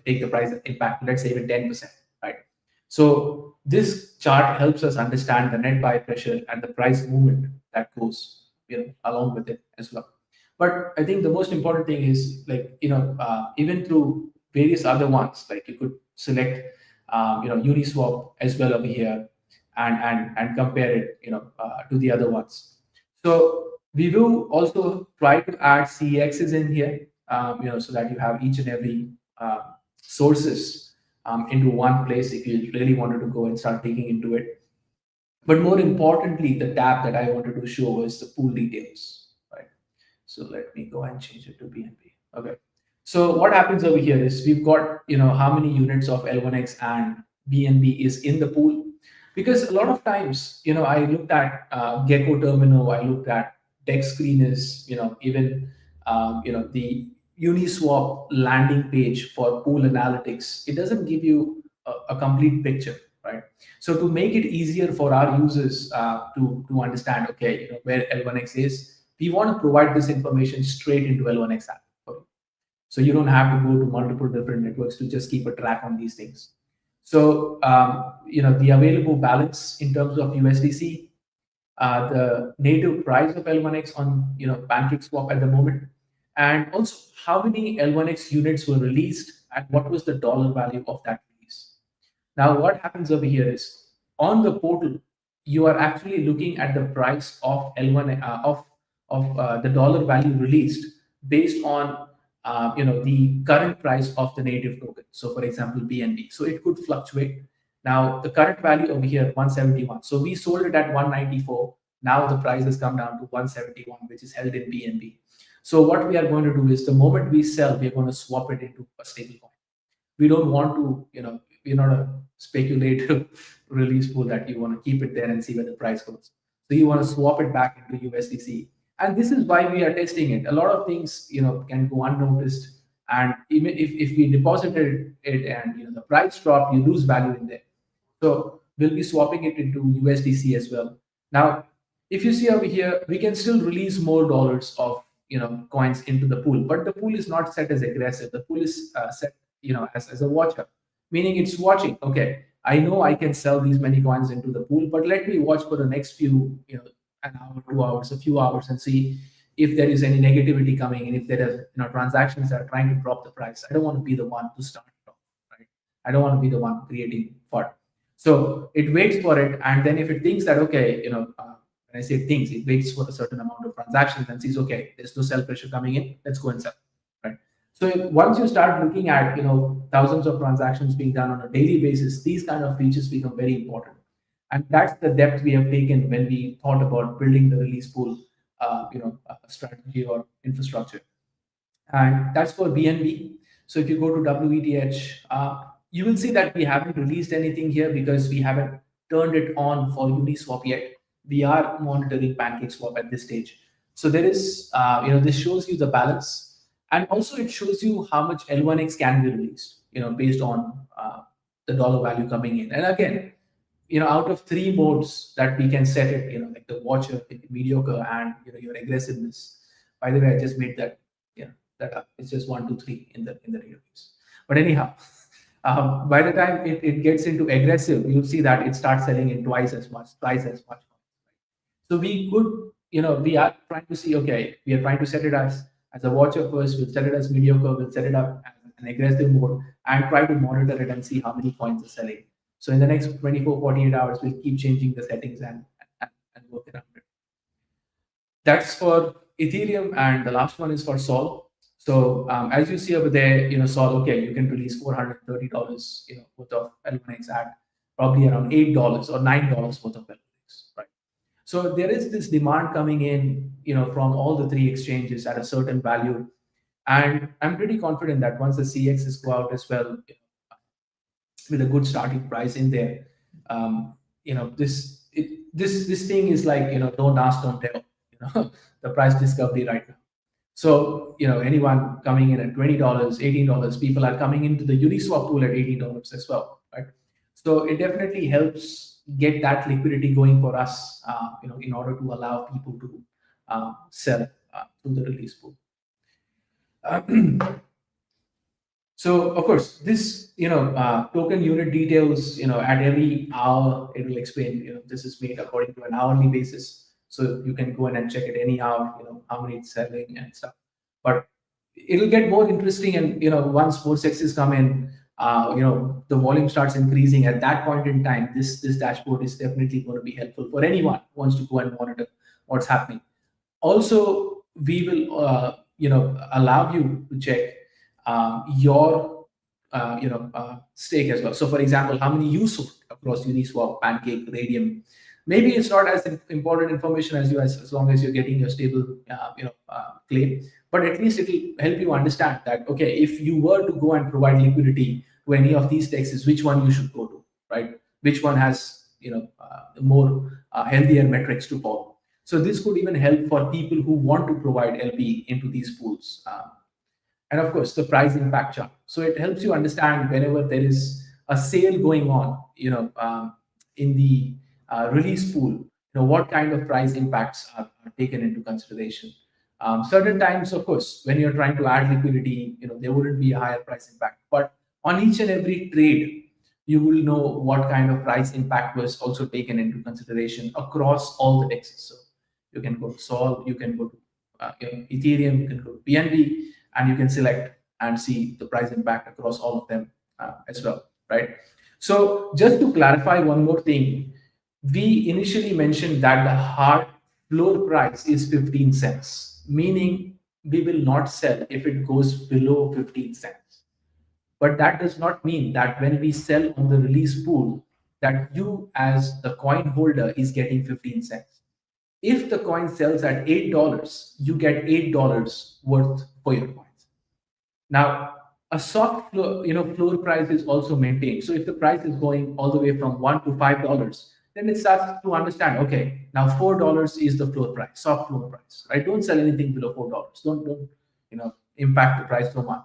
take the price impact, let's say even 10%, right? So this chart helps us understand the net buy pressure and the price movement that goes along with it as well. But I think the most important thing is, like, even through various other ones, like you could select Uniswap as well over here and compare it to the other ones. So we will also try to add CEXs in here, so that you have each and every sources into one place if you really wanted to go and start digging into it. But more importantly, the tab that I wanted to show was the pool details, right? So let me go and change it to BNB. Okay. So what happens over here is we've got how many units of L1X and BNB is in the pool, because a lot of times I looked at Gecko Terminal, I looked at Dex Screeners, even the Uniswap landing page for pool analytics. It doesn't give you a complete picture, right? So to make it easier for our users to understand, okay, where L1X is, we want to provide this information straight into L1X app. So you don't have to go to multiple different networks to just keep a track on these things. So the available balance in terms of USDC, the native price of L1X on PancakeSwap at the moment, and also how many L1X units were released and what was the dollar value of that release. Now what happens over here is, on the portal, you are actually looking at the price of L1 of the dollar value released based on the current price of the native token. So for example, BNB. So it could fluctuate. Now the current value over here, 171. So we sold it at 194. Now the price has come down to 171, which is held in BNB. So what we are going to do is the moment we sell, we're going to swap it into a stable coin. We don't want to, we're not a speculative release pool that you want to keep it there and see where the price goes. So you want to swap it back into USDC. And this is why we are testing it. A lot of things, can go unnoticed. And even if we deposited it and the price drop, you lose value in there. So we'll be swapping it into USDC as well. Now, if you see over here, we can still release more dollars of coins into the pool, but the pool is not set as aggressive. The pool is set as a watcher, meaning it's watching. Okay, I know I can sell these many coins into the pool, but let me watch for the next few an hour, 2 hours, a few hours, and see if there is any negativity coming in, if there are transactions that are trying to drop the price. I don't want to be the one to start it off, right? I don't want to be the one creating FUD. So it waits for it, and then if it thinks that okay, when I say things, it waits for a certain amount of transactions and sees, okay, there's no sell pressure coming in, let's go and sell, right? So once you start looking at thousands of transactions being done on a daily basis, these kind of features become very important, and that's the depth we have taken when we thought about building the release pool, strategy or infrastructure, and that's for BNB. So if you go to WETH, you will see that we haven't released anything here because we haven't turned it on for Uniswap yet. We are monitoring PancakeSwap at this stage. So there is, this shows you the balance, and also it shows you how much L1X can be released, based on the dollar value coming in. And again, out of 3 modes that we can set it, like the watcher, mediocre, and your aggressiveness. By the way, I just made that up. It's just 1, 2, 3 in the database. But anyhow, by the time it gets into aggressive, you'll see that it starts selling in twice as much. So we could, we are trying to see, okay, we are trying to set it as a watcher first, we'll set it as mediocre, we'll set it up as an aggressive mode, and try to monitor it and see how many coins are selling. So in the next 24, 48 hours, we'll keep changing the settings and work around it. That's for Ethereum, and the last one is for Sol. So as you see over there, Sol, okay, you can release $430, worth of L1X at probably around $8 or $9 worth of L1X, right? So there is this demand coming in, from all the 3 exchanges at a certain value, and I'm pretty confident that once the CXs go out as well, with a good starting price in there, this thing is like don't ask, don't tell, the price discovery right now. So anyone coming in at $20, $18, people are coming into the Uniswap pool at $80 as well, right? So it definitely helps get that liquidity going for us, in order to allow people to sell through the release pool. So of course, this token unit details, at every hour it will explain. This is made according to an hourly basis, so you can go in and check it any hour, how many it's selling and stuff. But it'll get more interesting, and once more sexes come in, the volume starts increasing. At that point in time, this dashboard is definitely going to be helpful for anyone who wants to go and monitor what's happening. Also, we will allow you to check your stake as well. So for example, how many you sold across Uniswap, Pancake, Radium. Maybe it's not as important information as long as you're getting your stable claim, but at least it will help you understand that, okay, if you were to go and provide liquidity to any of these dexes, which one you should go to, right? Which one has more healthier metrics to follow. So this could even help for people who want to provide LP into these pools. And of course, the price impact chart. So it helps you understand whenever there is a sale going on, in the release pool, what kind of price impacts are taken into consideration. Certain times, of course, when you're trying to add liquidity, there wouldn't be a higher price impact. But on each and every trade, you will know what kind of price impact was also taken into consideration across all the dexes. So you can go to Sol, you can go to Ethereum, you can go to BNB, and you can select and see the price impact across all of them as well, right? So just to clarify one more thing, we initially mentioned that the hard floor price is 15 cents, meaning we will not sell if it goes below 15 cents. But that does not mean that when we sell on the release pool, that you as the coin holder is getting 15 cents. If the coin sells at $8, you get $8 worth for your coins. Now, a soft floor price is also maintained. So if the price is going all the way from $1 to $5, then it starts to understand, okay, now $4 is the floor price, soft floor price, right? Don't sell anything below $4. Don't impact the price so much.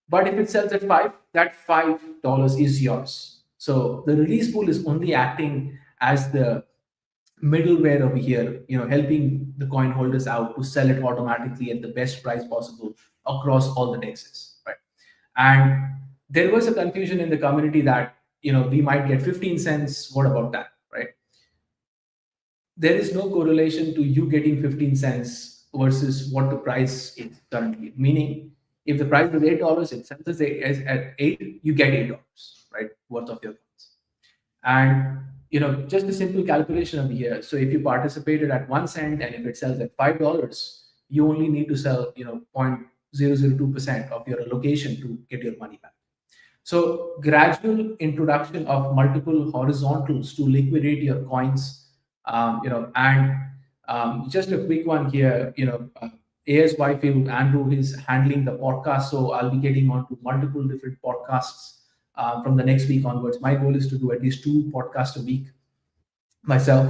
But if it sells at 5, that $5 is yours. So the release pool is only acting as the middleware over here, helping the coin holders out to sell it automatically at the best price possible across all the dexes, right? And there was a confusion in the community that we might get 15 cents. What about that, right? There is no correlation to you getting 15 cents versus what the price is currently. Meaning, if the price is $8, it sells at 8, you get $8, right, worth of your coins. And just a simple calculation over here. So if you participated at 1 cent and if it sells at $5, you only need to sell 0.002% of your allocation to get your money back. So gradual introduction of multiple horizontals to liquidate your coins, just a quick one here. AS Whitefield, Andrew is handling the podcast, so I'll be getting onto multiple different podcasts from the next week onwards. My goal is to do at least 2 podcasts a week myself.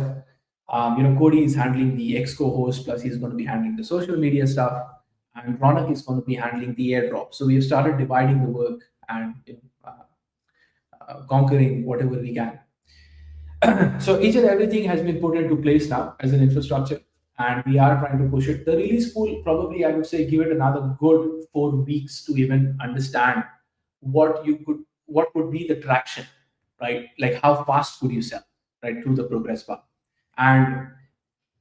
Cody is handling the X co-host, plus he's going to be handling the social media stuff, and Ronak is going to be handling the airdrop. So we've started dividing the work and conquering whatever we can. So each and everything has been put into place now as an infrastructure, and we are trying to push it. The release pool, probably I would say give it another good 4 weeks to even understand what would be the traction, right? Like how fast could you sell, right, through the progress bar. And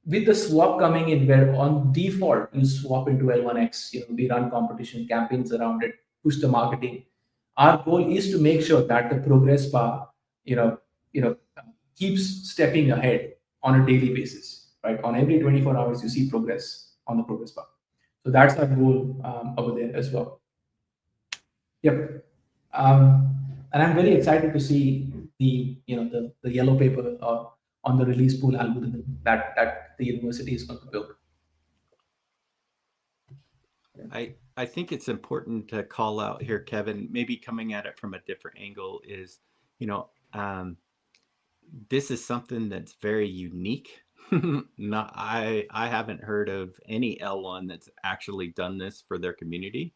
with the swap coming in, where on default you swap into L1X, we run competition campaigns around it, push the marketing. Our goal is to make sure that the progress bar, keeps stepping ahead on a daily basis, right? On every 24 hours, you see progress on the progress bar. So that's our goal over there as well. Yep. And I'm very excited to see the yellow paper on the release pool algorithm that the university is going to build. I think it's important to call out here, Kevin, maybe coming at it from a different angle is, this is something that's very unique. I haven't heard of any L1 that's actually done this for their community,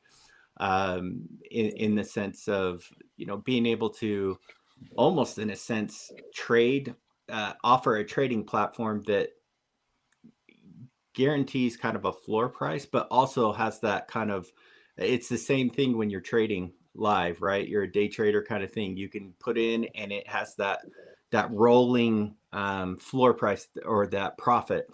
in the sense of being able to almost in a sense trade, offer a trading platform that guarantees kind of a floor price, but also has that kind of, it's the same thing when you're trading live, right? You're a day trader kind of thing. You can put in and it has that rolling floor price or that profit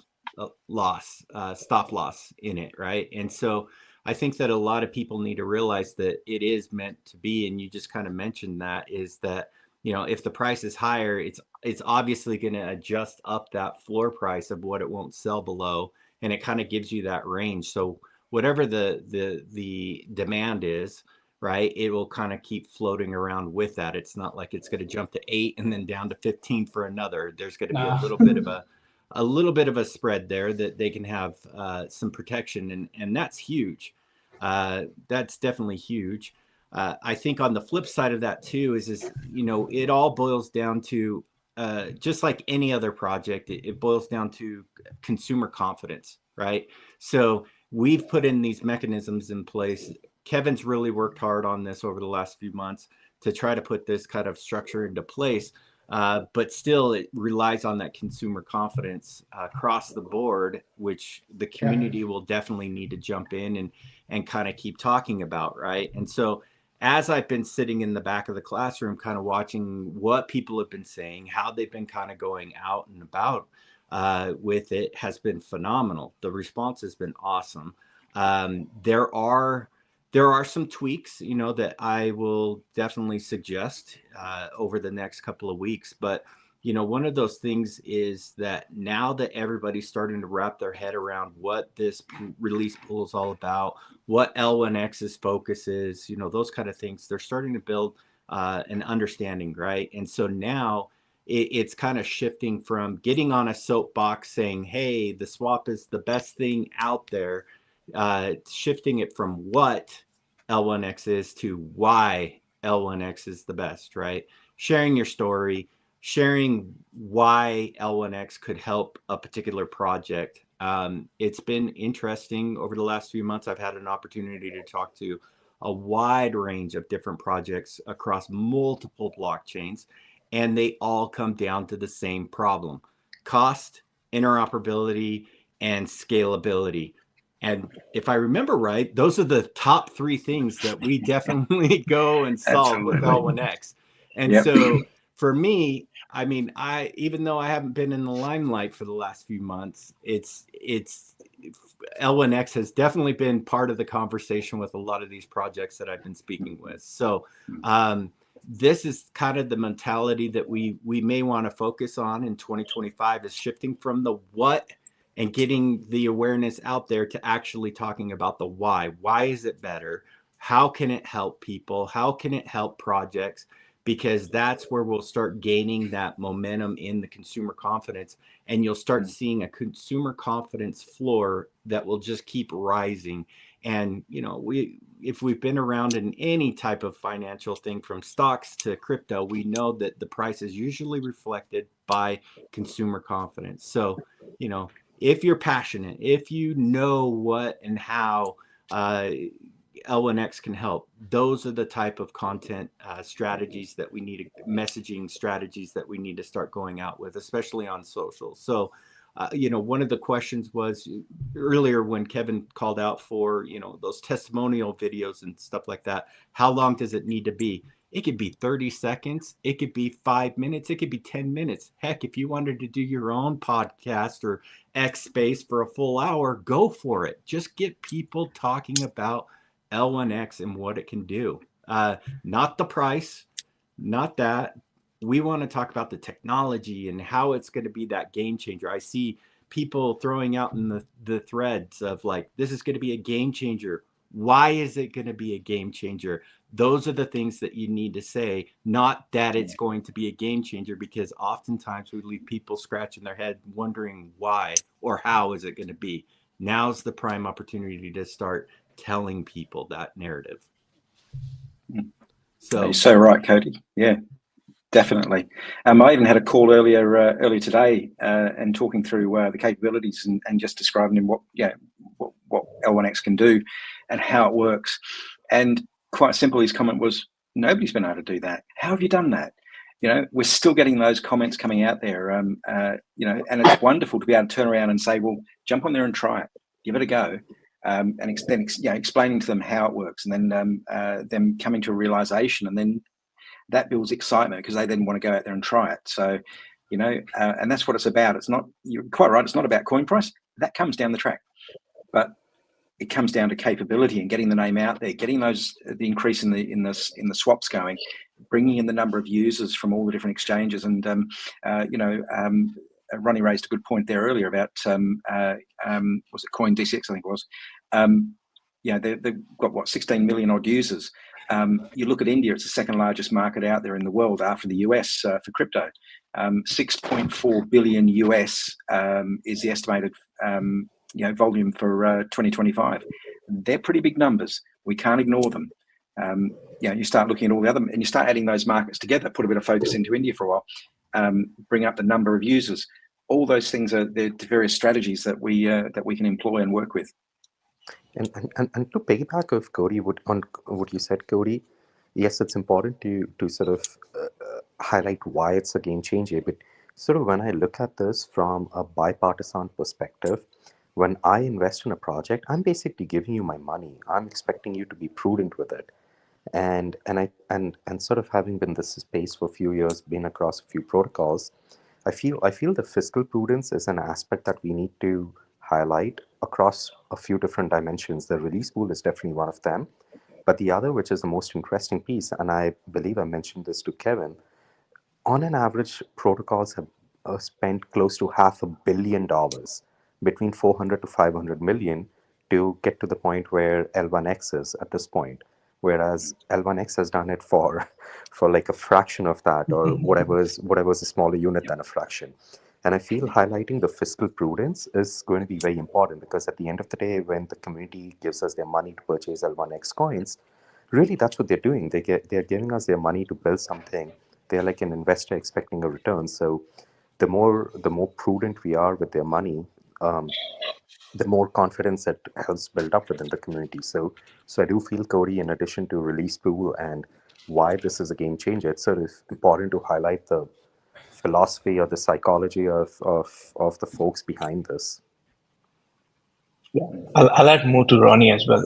loss, stop loss in it, right? And so I think that a lot of people need to realize that it is meant to be, and you just kind of mentioned that, is that if the price is higher, it's obviously going to adjust up that floor price of what it won't sell below, and it kind of gives you that range. So whatever the demand is, right, it will kind of keep floating around with that. It's not like it's going to jump to 8 and then down to 15 for another. There's going to be a little bit of a spread there that they can have some protection, and that's huge. That's definitely huge. I think on the flip side of that too is it all boils down to just like any other project, it boils down to consumer confidence, right? So we've put in these mechanisms in place. Kevin's really worked hard on this over the last few months to try to put this kind of structure into place. But still, it relies on that consumer confidence across the board, which the community will definitely need to jump in and kind of keep talking about, right? And so as I've been sitting in the back of the classroom, kind of watching what people have been saying, how they've been kind of going out and about with it, has been phenomenal. The response has been awesome. There are some tweaks, that I will definitely suggest over the next couple of weeks. But, one of those things is that now that everybody's starting to wrap their head around what this release pool is all about, what L1X's focus is, those kind of things, they're starting to build an understanding, right? And so now it's kind of shifting from getting on a soapbox saying, hey, the swap is the best thing out there, shifting it from what L1X is to why L1X is the best, right? Sharing your story, sharing why L1X could help a particular project. It's been interesting over the last few months. I've had an opportunity to talk to a wide range of different projects across multiple blockchains, and they all come down to the same problem: cost, interoperability, and scalability. And if I remember right, those are the top three things that we definitely go and solve with Absolutely. L1X. And Yep. so for me, I mean, even though I haven't been in the limelight for the last few months, it's L1X has definitely been part of the conversation with a lot of these projects that I've been speaking with. So this is kind of the mentality that we may want to focus on in 2025, is shifting from the what and getting the awareness out there to actually talking about the why. Why is it better? How can it help people? How can it help projects? Because that's where we'll start gaining that momentum in the consumer confidence, and you'll start seeing a consumer confidence floor that will just keep rising. And if we've been around in any type of financial thing from stocks to crypto, we know that the price is usually reflected by consumer confidence. So if you're passionate, if you know what and how L1X can help, those are the type of content strategies that we need, messaging strategies that we need to start going out with, especially on social. So one of the questions was earlier when Kevin called out for those testimonial videos and stuff like that, how long does it need to be? It could be 30 seconds. It could be 5 minutes. It could be 10 minutes. Heck, if you wanted to do your own podcast or X space for a full hour, go for it. Just get people talking about L1X and what it can do. Not the price, not that. We want to talk about the technology and how it's going to be that game changer. I see people throwing out in the threads of like, this is going to be a game changer. Why is it going to be a game changer? Those are the things that you need to say, not that it's going to be a game changer, because oftentimes we leave people scratching their head wondering why or how is it going to be. Now's the prime opportunity to start telling people that narrative. So you're so right, Cody. Yeah, definitely. I even had a call earlier today and talking through the capabilities and just describing them what L1X can do and how it works. And quite simple, his comment was, nobody's been able to do that. How have you done that? We're still getting those comments coming out there, and it's wonderful to be able to turn around and say, well, jump on there and try it, give it a go. And then explaining to them how it works, and then them coming to a realization, and then that builds excitement because they then want to go out there and try it. So, and that's what it's about. It's not, you're quite right, it's not about coin price. That comes down the track, but it comes down to capability and getting the name out there, getting the increase in the swaps going, bringing in the number of users from all the different exchanges, and Ronnie raised a good point there earlier about was it Coin DCX, I think it was. They've got 16 million odd users. You look at India; it's the second largest market out there in the world after the US for crypto. 6.4 billion US is the estimated volume for 2025. They're pretty big numbers. We can't ignore them. You start looking at all the other, and you start adding those markets together. Put a bit of focus into India for a while. Bring up the number of users. All those things are the various strategies that we can employ and work with. And to piggyback of Cody, on what you said, Cody, yes, it's important to sort of highlight why it's a game changer. But sort of when I look at this from a bipartisan perspective, when I invest in a project, I'm basically giving you my money. I'm expecting you to be prudent with it. And sort of having been in this space for a few years, been across a few protocols, I feel the fiscal prudence is an aspect that we need to highlight across a few different dimensions. The release pool is definitely one of them, but the other, which is the most interesting piece, and I believe I mentioned this to Kevin, on an average, protocols have spent close to $500 million, between 400 to 500 million, to get to the point where L1X is at this point. whereas L1X has done it for like a fraction of that, or whatever is a smaller unit than a fraction. And I feel highlighting the fiscal prudence is going to be very important, because at the end of the day, when the community gives us their money to purchase L1X coins, really that's what they're doing. They're giving us their money to build something. They're like an investor expecting a return. So the more prudent we are with their money, the more confidence that helps build up within the community. So I do feel, Cody, in addition to release pool and why this is a game changer, it's sort of important to highlight the philosophy or the psychology of the folks behind this. Yeah, I'll add more to Ronnie as well.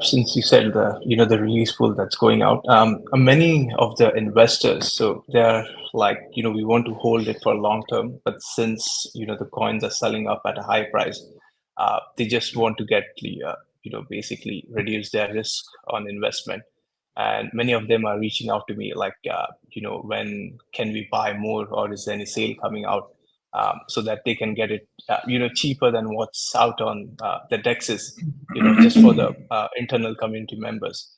Since you said the release pool that's going out, many of the investors, so they're like, we want to hold it for long term, but since the coins are selling up at a high price, they just want to get basically reduce their risk on investment. And many of them are reaching out to me like, when can we buy more, or is there any sale coming out? So that they can get it, cheaper than what's out on the DEXs, just for the internal community members.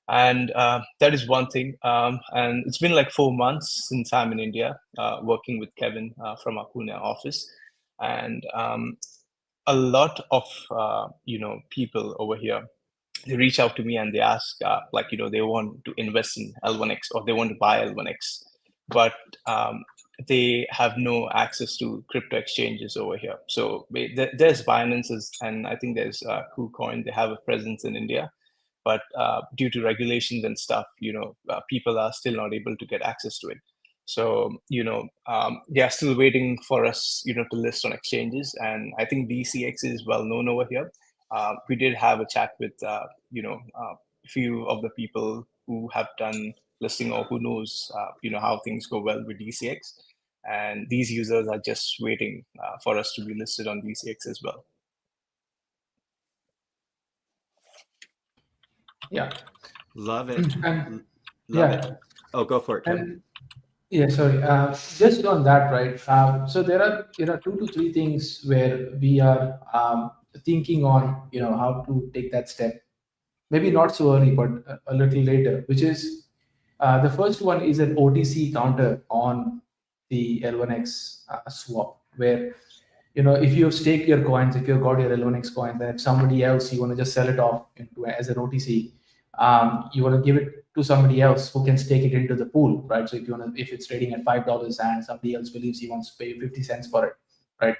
And that is one thing. And it's been like 4 months since I'm in India, working with Kevin from our Pune office. And a lot of, people over here, they reach out to me and they ask, they want to invest in L1X, or they want to buy L1X, but they have no access to crypto exchanges over here. So there's Binance, and I think there's KuCoin. They have a presence in India, but due to regulations and stuff, people are still not able to get access to it. So they are still waiting for us, to list on exchanges. And I think DCX is well known over here. We did have a chat with a few of the people who have done listing, or who knows how things go well with DCX, and these users are just waiting for us to be listed on DCX as well. Yeah, Love it. and Love yeah, it. Oh, go for it, Kevin. and yeah, sorry. Just on that, right? So there are 2 to 3 things where we are thinking on how to take that step. Maybe not so early, but a little later. Which is the first one is an OTC counter on the L1X swap, where if you stake your coins, if you've got your L1X coins, then if somebody else you want to just sell it off as an OTC, you want to give it to somebody else who can stake it into the pool, right? So if it's trading at $5 and somebody else believes he wants to pay 50 cents for it, right?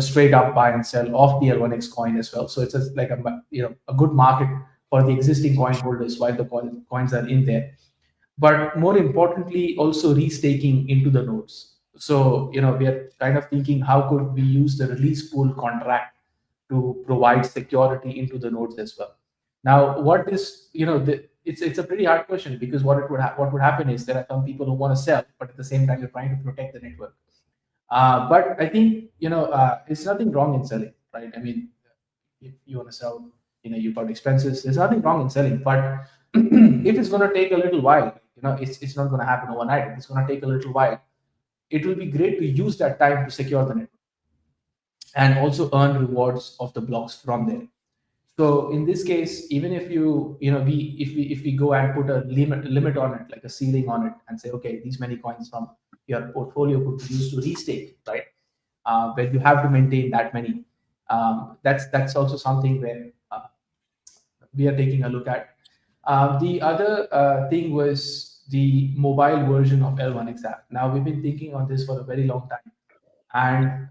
Straight up buy and sell off the L1X coin as well. So it's like a good market for the existing coin holders while the coins are in there. But more importantly, also restaking into the nodes. So we are kind of thinking, how could we use the release pool contract to provide security into the nodes as well? Now, what is it's a pretty hard question, because what would happen is there are some people who want to sell, but at the same time you're trying to protect the network. But I think there's nothing wrong in selling, right? I mean, if you want to sell, you've got expenses. There's nothing wrong in selling, but if it's going to take a little while, it's not going to happen overnight. If it's going to take a little while, it will be great to use that time to secure the network and also earn rewards of the blocks from there. So in this case, even if if we go and put a limit on it, like a ceiling on it, and say, okay, these many coins from your portfolio could be used to restake, right? Where you have to maintain that many. That's also something where we are taking a look at. The other thing was the mobile version of L1X app. Now, we've been thinking on this for a very long time, and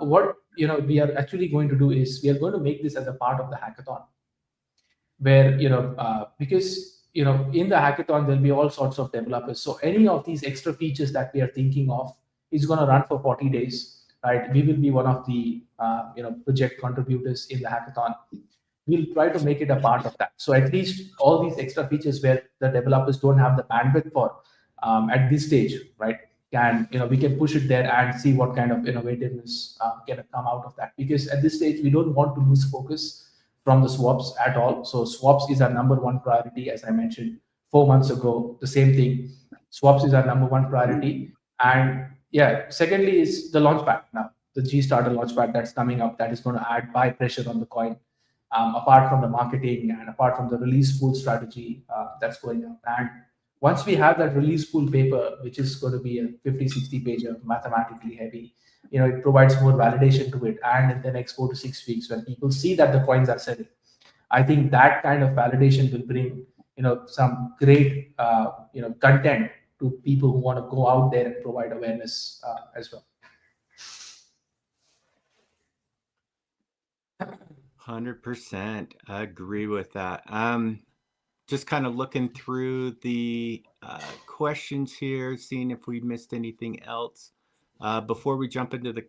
what we are actually going to do is we are going to make this as a part of the hackathon, where because in the hackathon there'll be all sorts of developers. So any of these extra features that we are thinking of is going to run for 40 days, right? We will be one of the project contributors in the hackathon. We'll try to make it a part of that. So at least all these extra features where the developers don't have the bandwidth for at this stage, right? We can push it there and see what kind of innovativeness can come out of that. Because at this stage, we don't want to lose focus from the swaps at all. So swaps is our number one priority, as I mentioned 4 months ago. The same thing. Swaps is our number one priority. And yeah, secondly is the launchpad now, the G Starter launchpad that's coming up, that is going to add buy pressure on the coin. apart from the marketing and apart from the release pool strategy that's going on. And once we have that release pool paper, which is going to be a 50, 60 page of mathematically heavy, it provides more validation to it. And in the next 4 to 6 weeks, when people see that the coins are selling, I think that kind of validation will bring, some great, content to people who want to go out there and provide awareness as well. 100% agree with that. Just kind of looking through the questions here, seeing if we missed anything else. Before we jump into the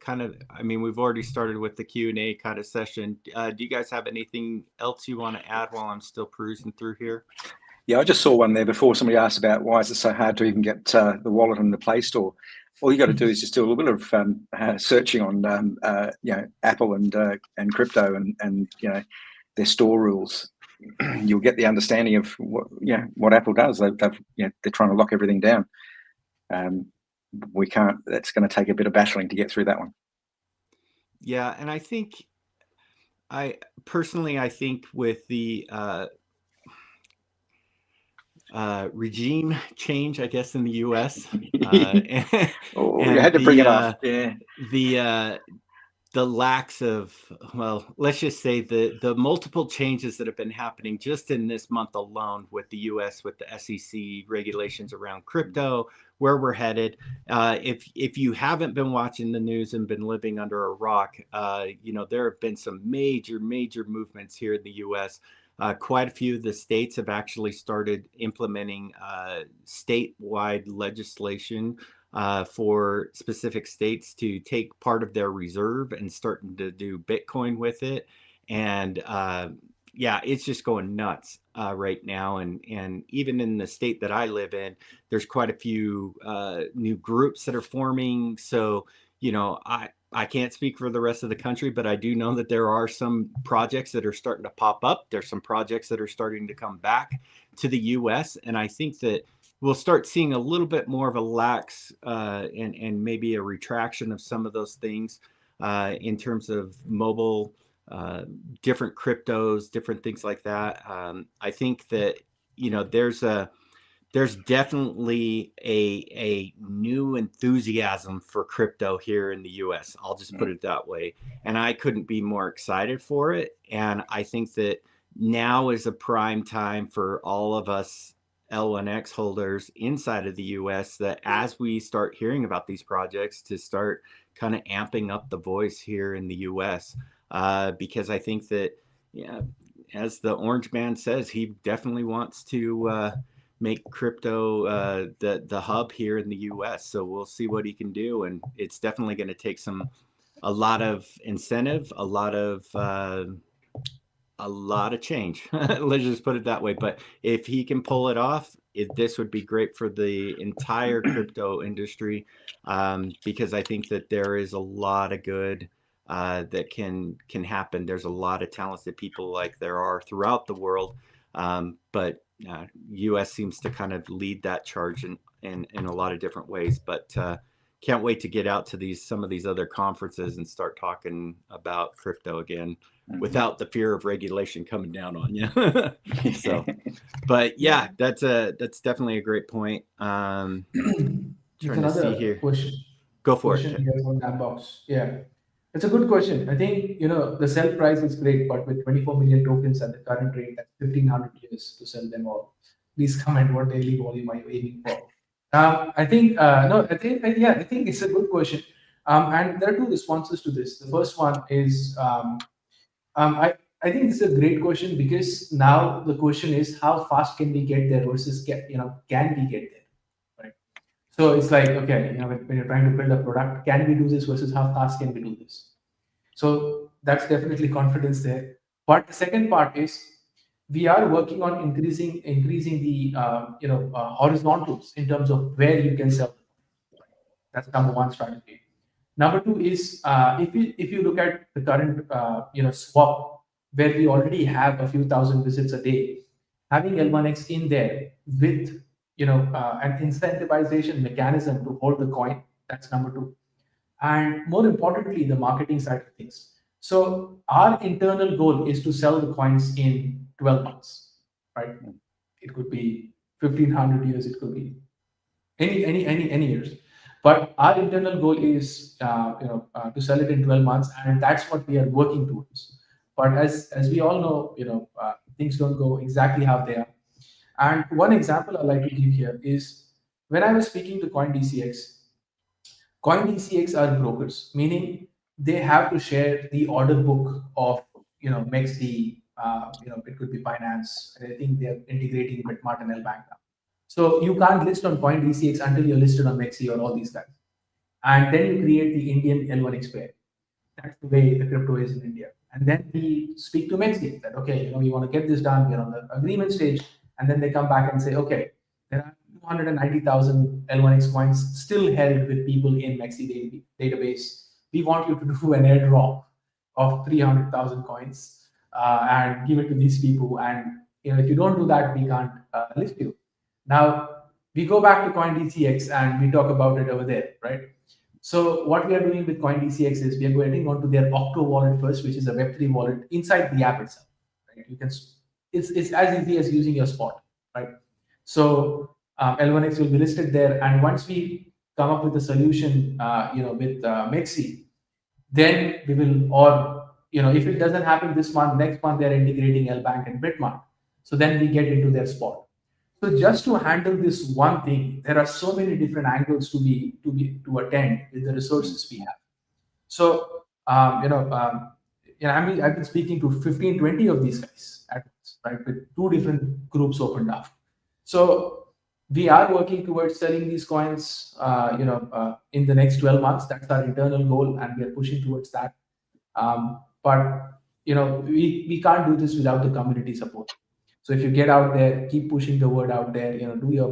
we've already started with the Q&A kind of session. Do you guys have anything else you want to add while I'm still perusing through here? Yeah, I just saw one there before. Somebody asked about why is it so hard to even get the wallet in the Play Store. All you got to do is just do a little bit of searching on Apple and crypto and their store rules. You'll get the understanding of what Apple does. They're trying to lock everything down. We can't. That's going to take a bit of battling to get through that one. Yeah, and I think with the regime change, I guess, in the U.S. You had to bring it up. Yeah. The lacks of, let's just say the multiple changes that have been happening just in this month alone with the U.S., with the SEC regulations around crypto, where we're headed. If you haven't been watching the news and been living under a rock, there have been some major movements here in the U.S. Quite a few of the states have actually started implementing statewide legislation for specific states to take part of their reserve and starting to do Bitcoin with it. And it's just going nuts right now. And even in the state that I live in, there's quite a few new groups that are forming. So, I can't speak for the rest of the country, but I do know that there are some projects that are starting to pop up. There's some projects that are starting to come back to the US. And I think that we'll start seeing a little bit more of a lax and maybe a retraction of some of those things in terms of mobile, different cryptos, different things like that. I think that, there's definitely a new enthusiasm for crypto here in the US. I'll just put it that way. And I couldn't be more excited for it. And I think that now is a prime time for all of us L1X holders inside of the US, that as we start hearing about these projects, to start kind of amping up the voice here in the US, because I think that, as the Orange Man says, he definitely wants to make crypto the hub here in the US. So we'll see what he can do, and it's definitely going to take a lot of incentive, a lot of change. Let's just put it that way. But if he can pull it off, this would be great for the entire crypto industry, because I think that there is a lot of good that can happen. There's a lot of talented people like there are throughout the world, but US seems to kind of lead that charge in a lot of different ways. But can't wait to get out to some of these other conferences and start talking about crypto again without the fear of regulation coming down on you. So, but that's definitely a great point. Trying to see here. Question. Go for it. Here on that box. Yeah, it's a good question. I think the sell price is great, but with 24 million tokens at the current rate, that's 1,500 years to sell them all. Please comment what daily volume are you aiming for. I think it's a good question. And there are two responses to this. The first one is, I think this is a great question, because now the question is, how fast can we get there versus can we get there, right? So it's like, okay, when you're trying to build a product, can we do this versus how fast can we do this? So that's definitely confidence there. But the second part is, we are working on increasing the horizontals in terms of where you can sell. That's number one strategy. Number two is, if you look at the current swap, where we already have a few thousand visits a day, having L1X in there with an incentivization mechanism to hold the coin, that's number two. And more importantly, the marketing side of things. So our internal goal is to sell the coins in 12 months, right? It could be 1500 years, it could be any years. But our internal goal is to sell it in 12 months, and that's what we are working towards. But as we all know, things don't go exactly how they are. And one example I like to give here is when I was speaking to CoinDCX are brokers, meaning they have to share the order book of MEXD, it could be Binance, and I think they're integrating Bitmart and L-Bank now. So you can't list on CoinDCX until you're listed on MEXD or all these guys, and then you create the Indian L1X pair. That's the way the crypto is in India. And then we speak to MEXD that okay, we want to get this done. We're on the agreement stage, and then they come back and say, okay, there are 290,000 L1X coins still held with people in MEXD database. We want you to do an airdrop of 300,000 coins and give it to these people. And if you don't do that, we can't list you. Now we go back to CoinDCX and we talk about it over there, right? So what we are doing with CoinDCX is we are going onto their Octo wallet first, which is a Web3 wallet inside the app itself. Right? It's as easy as using your spot, right? So L1X will be listed there, and once we come up with a solution, with MEXI, then we will, or if it doesn't happen this month, next month they are integrating L-Bank and Bitmart. So then we get into their spot. So just to handle this one thing, there are so many different angles to attend with the resources we have. So I've been speaking to 15, 20 of these guys at once, right, with 2 different groups opened up. So we are working towards selling these coins, in the next 12 months. That's our internal goal, and we are pushing towards that. But we can't do this without the community support. So if you get out there, keep pushing the word out there. Do your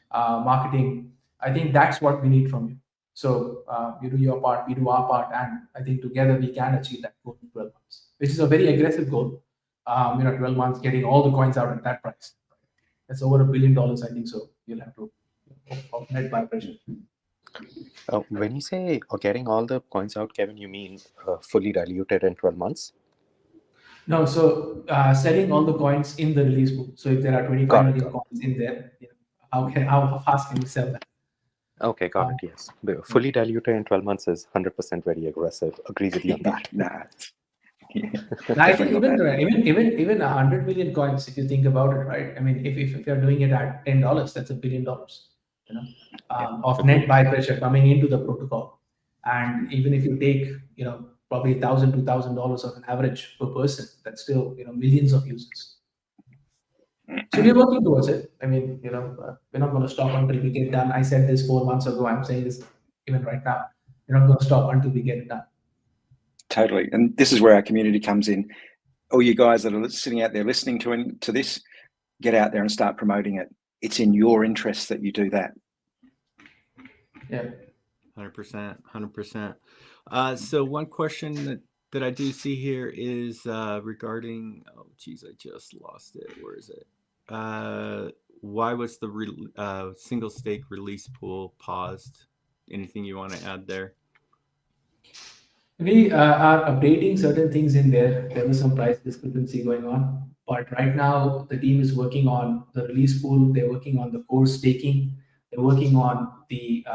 marketing. I think that's what we need from you. So you do your part, we do our part, and I think together we can achieve that goal in 12 months, which is a very aggressive goal. 12 months, getting all the coins out at that price. That's over $1 billion, I think. So you'll have to net buy pressure. When you say getting all the coins out, Kevin, you mean fully diluted in 12 months? No, so selling all the coins in the release pool. So if there are 25 million coins in there, how fast can you sell that? Okay, got it. Yes, but fully diluted in 12 months is 100% very aggressive. Agree with you on that. Nah. I think even 100 million coins, if you think about it, right? I mean, if you're doing it at $10, that's $1 billion, of net buy pressure coming into the protocol. And even if you take, probably $1,000 to $2,000 of an average per person, that's still, millions of users. So we're working towards it. I mean, we're not going to stop until we get it done. I said this 4 months ago. I'm saying this even right now. We're not going to stop until we get it done. Totally. And this is where our community comes in. All you guys that are sitting out there listening to this, get out there and start promoting it. It's in your interest that you do that. Yeah. 100%. So one question that I do see here is regarding, oh geez, I just lost it. Where is it? Why was the single stake release pool paused? Anything you want to add there? We are updating certain things in there. There was some price discrepancy going on, but right now the team is working on the release pool. They're working on the core staking. They're working on the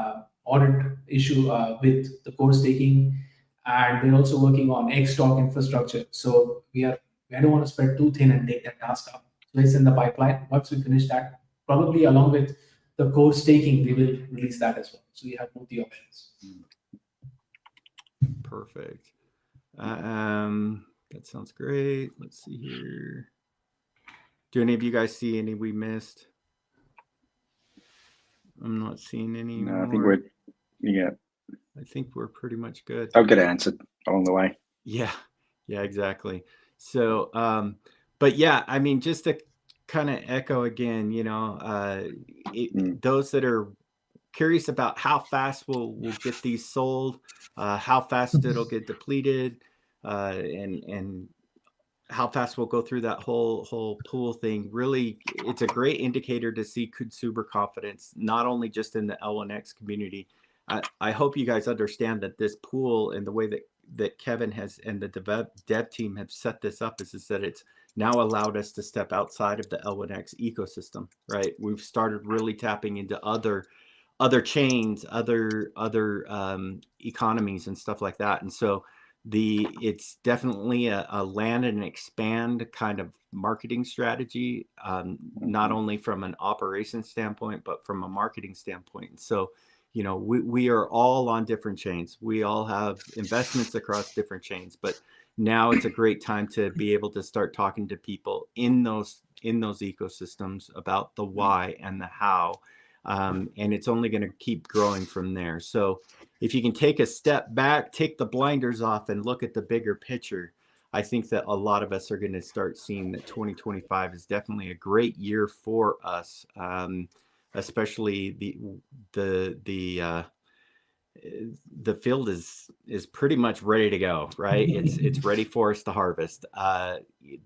audit issue with the core staking, and they're also working on X-Stock infrastructure. So I don't want to spread too thin and take that task up. So it's in the pipeline. Once we finish that, probably along with the core staking, we will release that as well. So you have both the options. Perfect. That sounds great. Let's see here. Do any of you guys see any we missed? I'm not seeing any. No, I think we're pretty much good. I'll get answered along the way. Yeah, exactly. So, but yeah, I mean, just to kind of echo again, those that are curious about how fast we'll get these sold, how fast it'll get depleted, and how fast we'll go through that whole pool thing. Really, it's a great indicator to see consumer confidence, not only just in the L1X community. I hope you guys understand that this pool and the way that that Kevin has and the dev team have set this up is that it's now allowed us to step outside of the L1X ecosystem, right? We've started really tapping into other chains, other economies and stuff like that. And so it's definitely a land and expand kind of marketing strategy, not only from an operations standpoint, but from a marketing standpoint. So, you know, we are all on different chains. We all have investments across different chains, but now it's a great time to be able to start talking to people in those ecosystems about the why and the how. And it's only going to keep growing from there. So if you can take a step back, take the blinders off and look at the bigger picture, I think that a lot of us are going to start seeing that 2025 is definitely a great year for us, especially the field is pretty much ready to go, right? It's ready for us to harvest.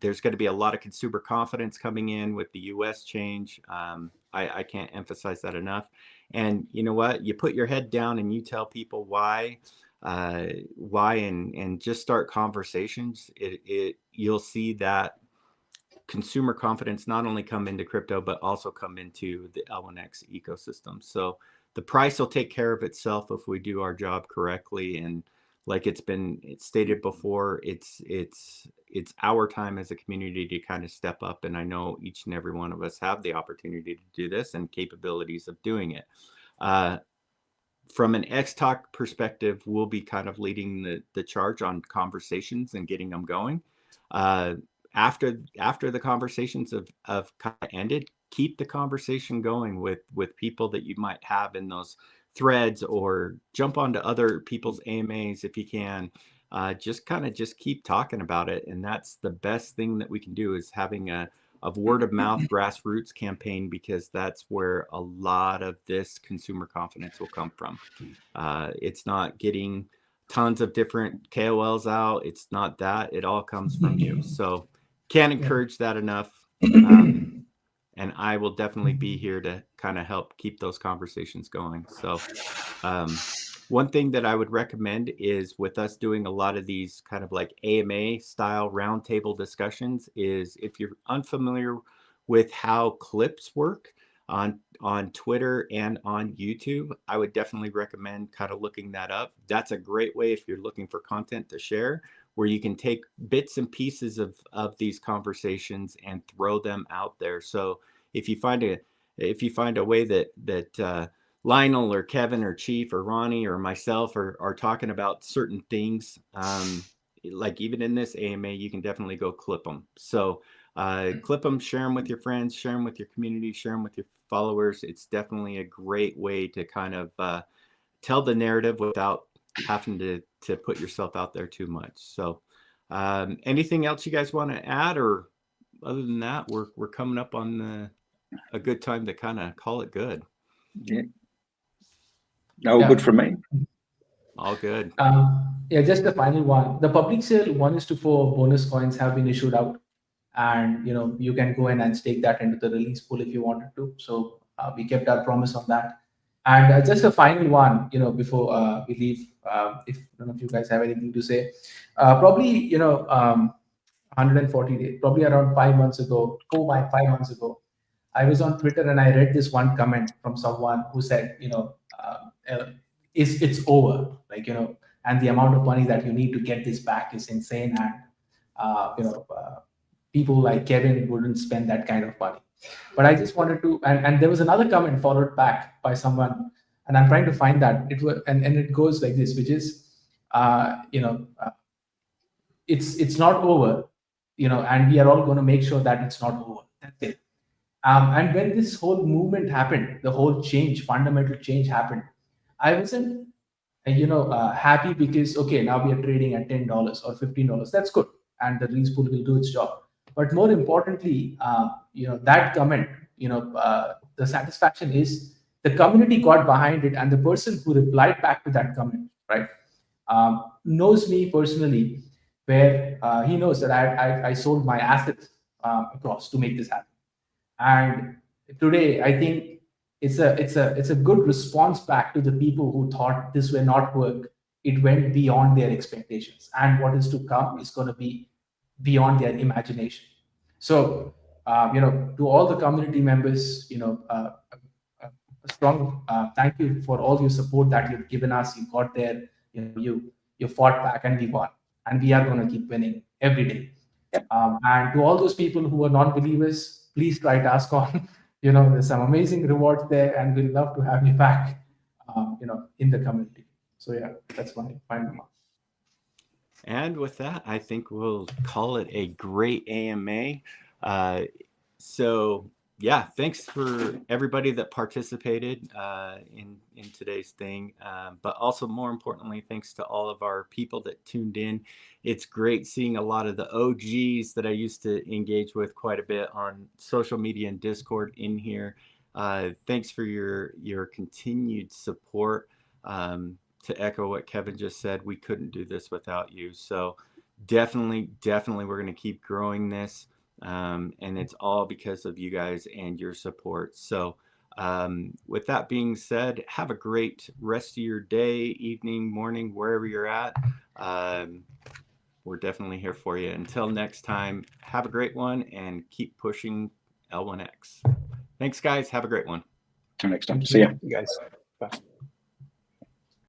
There's going to be a lot of consumer confidence coming in with the US change. I can't emphasize that enough. And you know what? You put your head down and you tell people why, and just start conversations. You'll see that consumer confidence not only come into crypto, but also come into the L1X ecosystem. So the price will take care of itself if we do our job correctly. And like it's stated before, it's our time as a community to kind of step up. And I know each and every one of us have the opportunity to do this and capabilities of doing it. From an X-Talk perspective, we'll be kind of leading the charge on conversations and getting them going. After the conversations have kind of ended, keep the conversation going with people that you might have in those threads, or jump onto other people's AMAs if you can. Just keep talking about it. And that's the best thing that we can do, is having a word of mouth grassroots campaign, because that's where a lot of this consumer confidence will come from. It's not getting tons of different KOLs out. It's not that. It all comes from you. So can't encourage that enough. And I will definitely be here to kind of help keep those conversations going. So one thing that I would recommend is, with us doing a lot of these kind of like AMA style roundtable discussions, is if you're unfamiliar with how clips work on Twitter and on YouTube, I would definitely recommend kind of looking that up. That's a great way if you're looking for content to share, where you can take bits and pieces of these conversations and throw them out there. So if you find a way that Lionel or Kevin or Chief or Ronnie or myself are talking about certain things, like even in this AMA, you can definitely go clip them. So clip them, share them with your friends, share them with your community, share them with your followers. It's definitely a great way to kind of tell the narrative without having to put yourself out there too much. So anything else you guys want to add, or other than that, we're coming up on a good time to kind of call it good. Yeah. No, good from me. All good. Yeah, just the final one. The public sale 1:4 bonus coins have been issued out, and you can go in and stake that into the release pool if you wanted to. So we kept our promise on that. And just a final one, before we leave, if none of you guys have anything to say, probably 140 days, probably around 5 months ago, 5 months ago, I was on Twitter and I read this one comment from someone who said, it's over, and the amount of money that you need to get this back is insane, and people like Kevin wouldn't spend that kind of money. But I just wanted to, and there was another comment followed back by someone, and I'm trying to find that. It was, and it goes like this, which is, it's not over, and we are all going to make sure that it's not over. That's it. And when this whole movement happened, the whole fundamental change happened, I wasn't, happy because, okay, now we are trading at $10 or $15. That's good, and the release pool will do its job. But more importantly, that comment, the satisfaction is the community got behind it, and the person who replied back to that comment, right, knows me personally, where he knows that I sold my assets across to make this happen. And today, I think it's a good response back to the people who thought this will not work, it went beyond their expectations, and what is to come is going to be beyond their imagination. So, to all the community members, a strong thank you for all your support that you've given us. You got there, you fought back, and we won, and we are going to keep winning every day. And to all those people who are non-believers, please try task on. There's some amazing rewards there, and we'd love to have you back, in the community. So yeah, that's my final remark. And with that, I think we'll call it a great AMA. So yeah, thanks for everybody that participated in today's thing. But also, more importantly, thanks to all of our people that tuned in. It's great seeing a lot of the OGs that I used to engage with quite a bit on social media and Discord in here. Thanks for your continued support. To echo what Kevin just said, we couldn't do this without you. So definitely, we're going to keep growing this. And it's all because of you guys and your support. So with that being said, have a great rest of your day, evening, morning, wherever you're at. We're definitely here for you. Until next time, have a great one and keep pushing L1X. Thanks, guys. Have a great one. Till next time. See ya. You guys. Bye.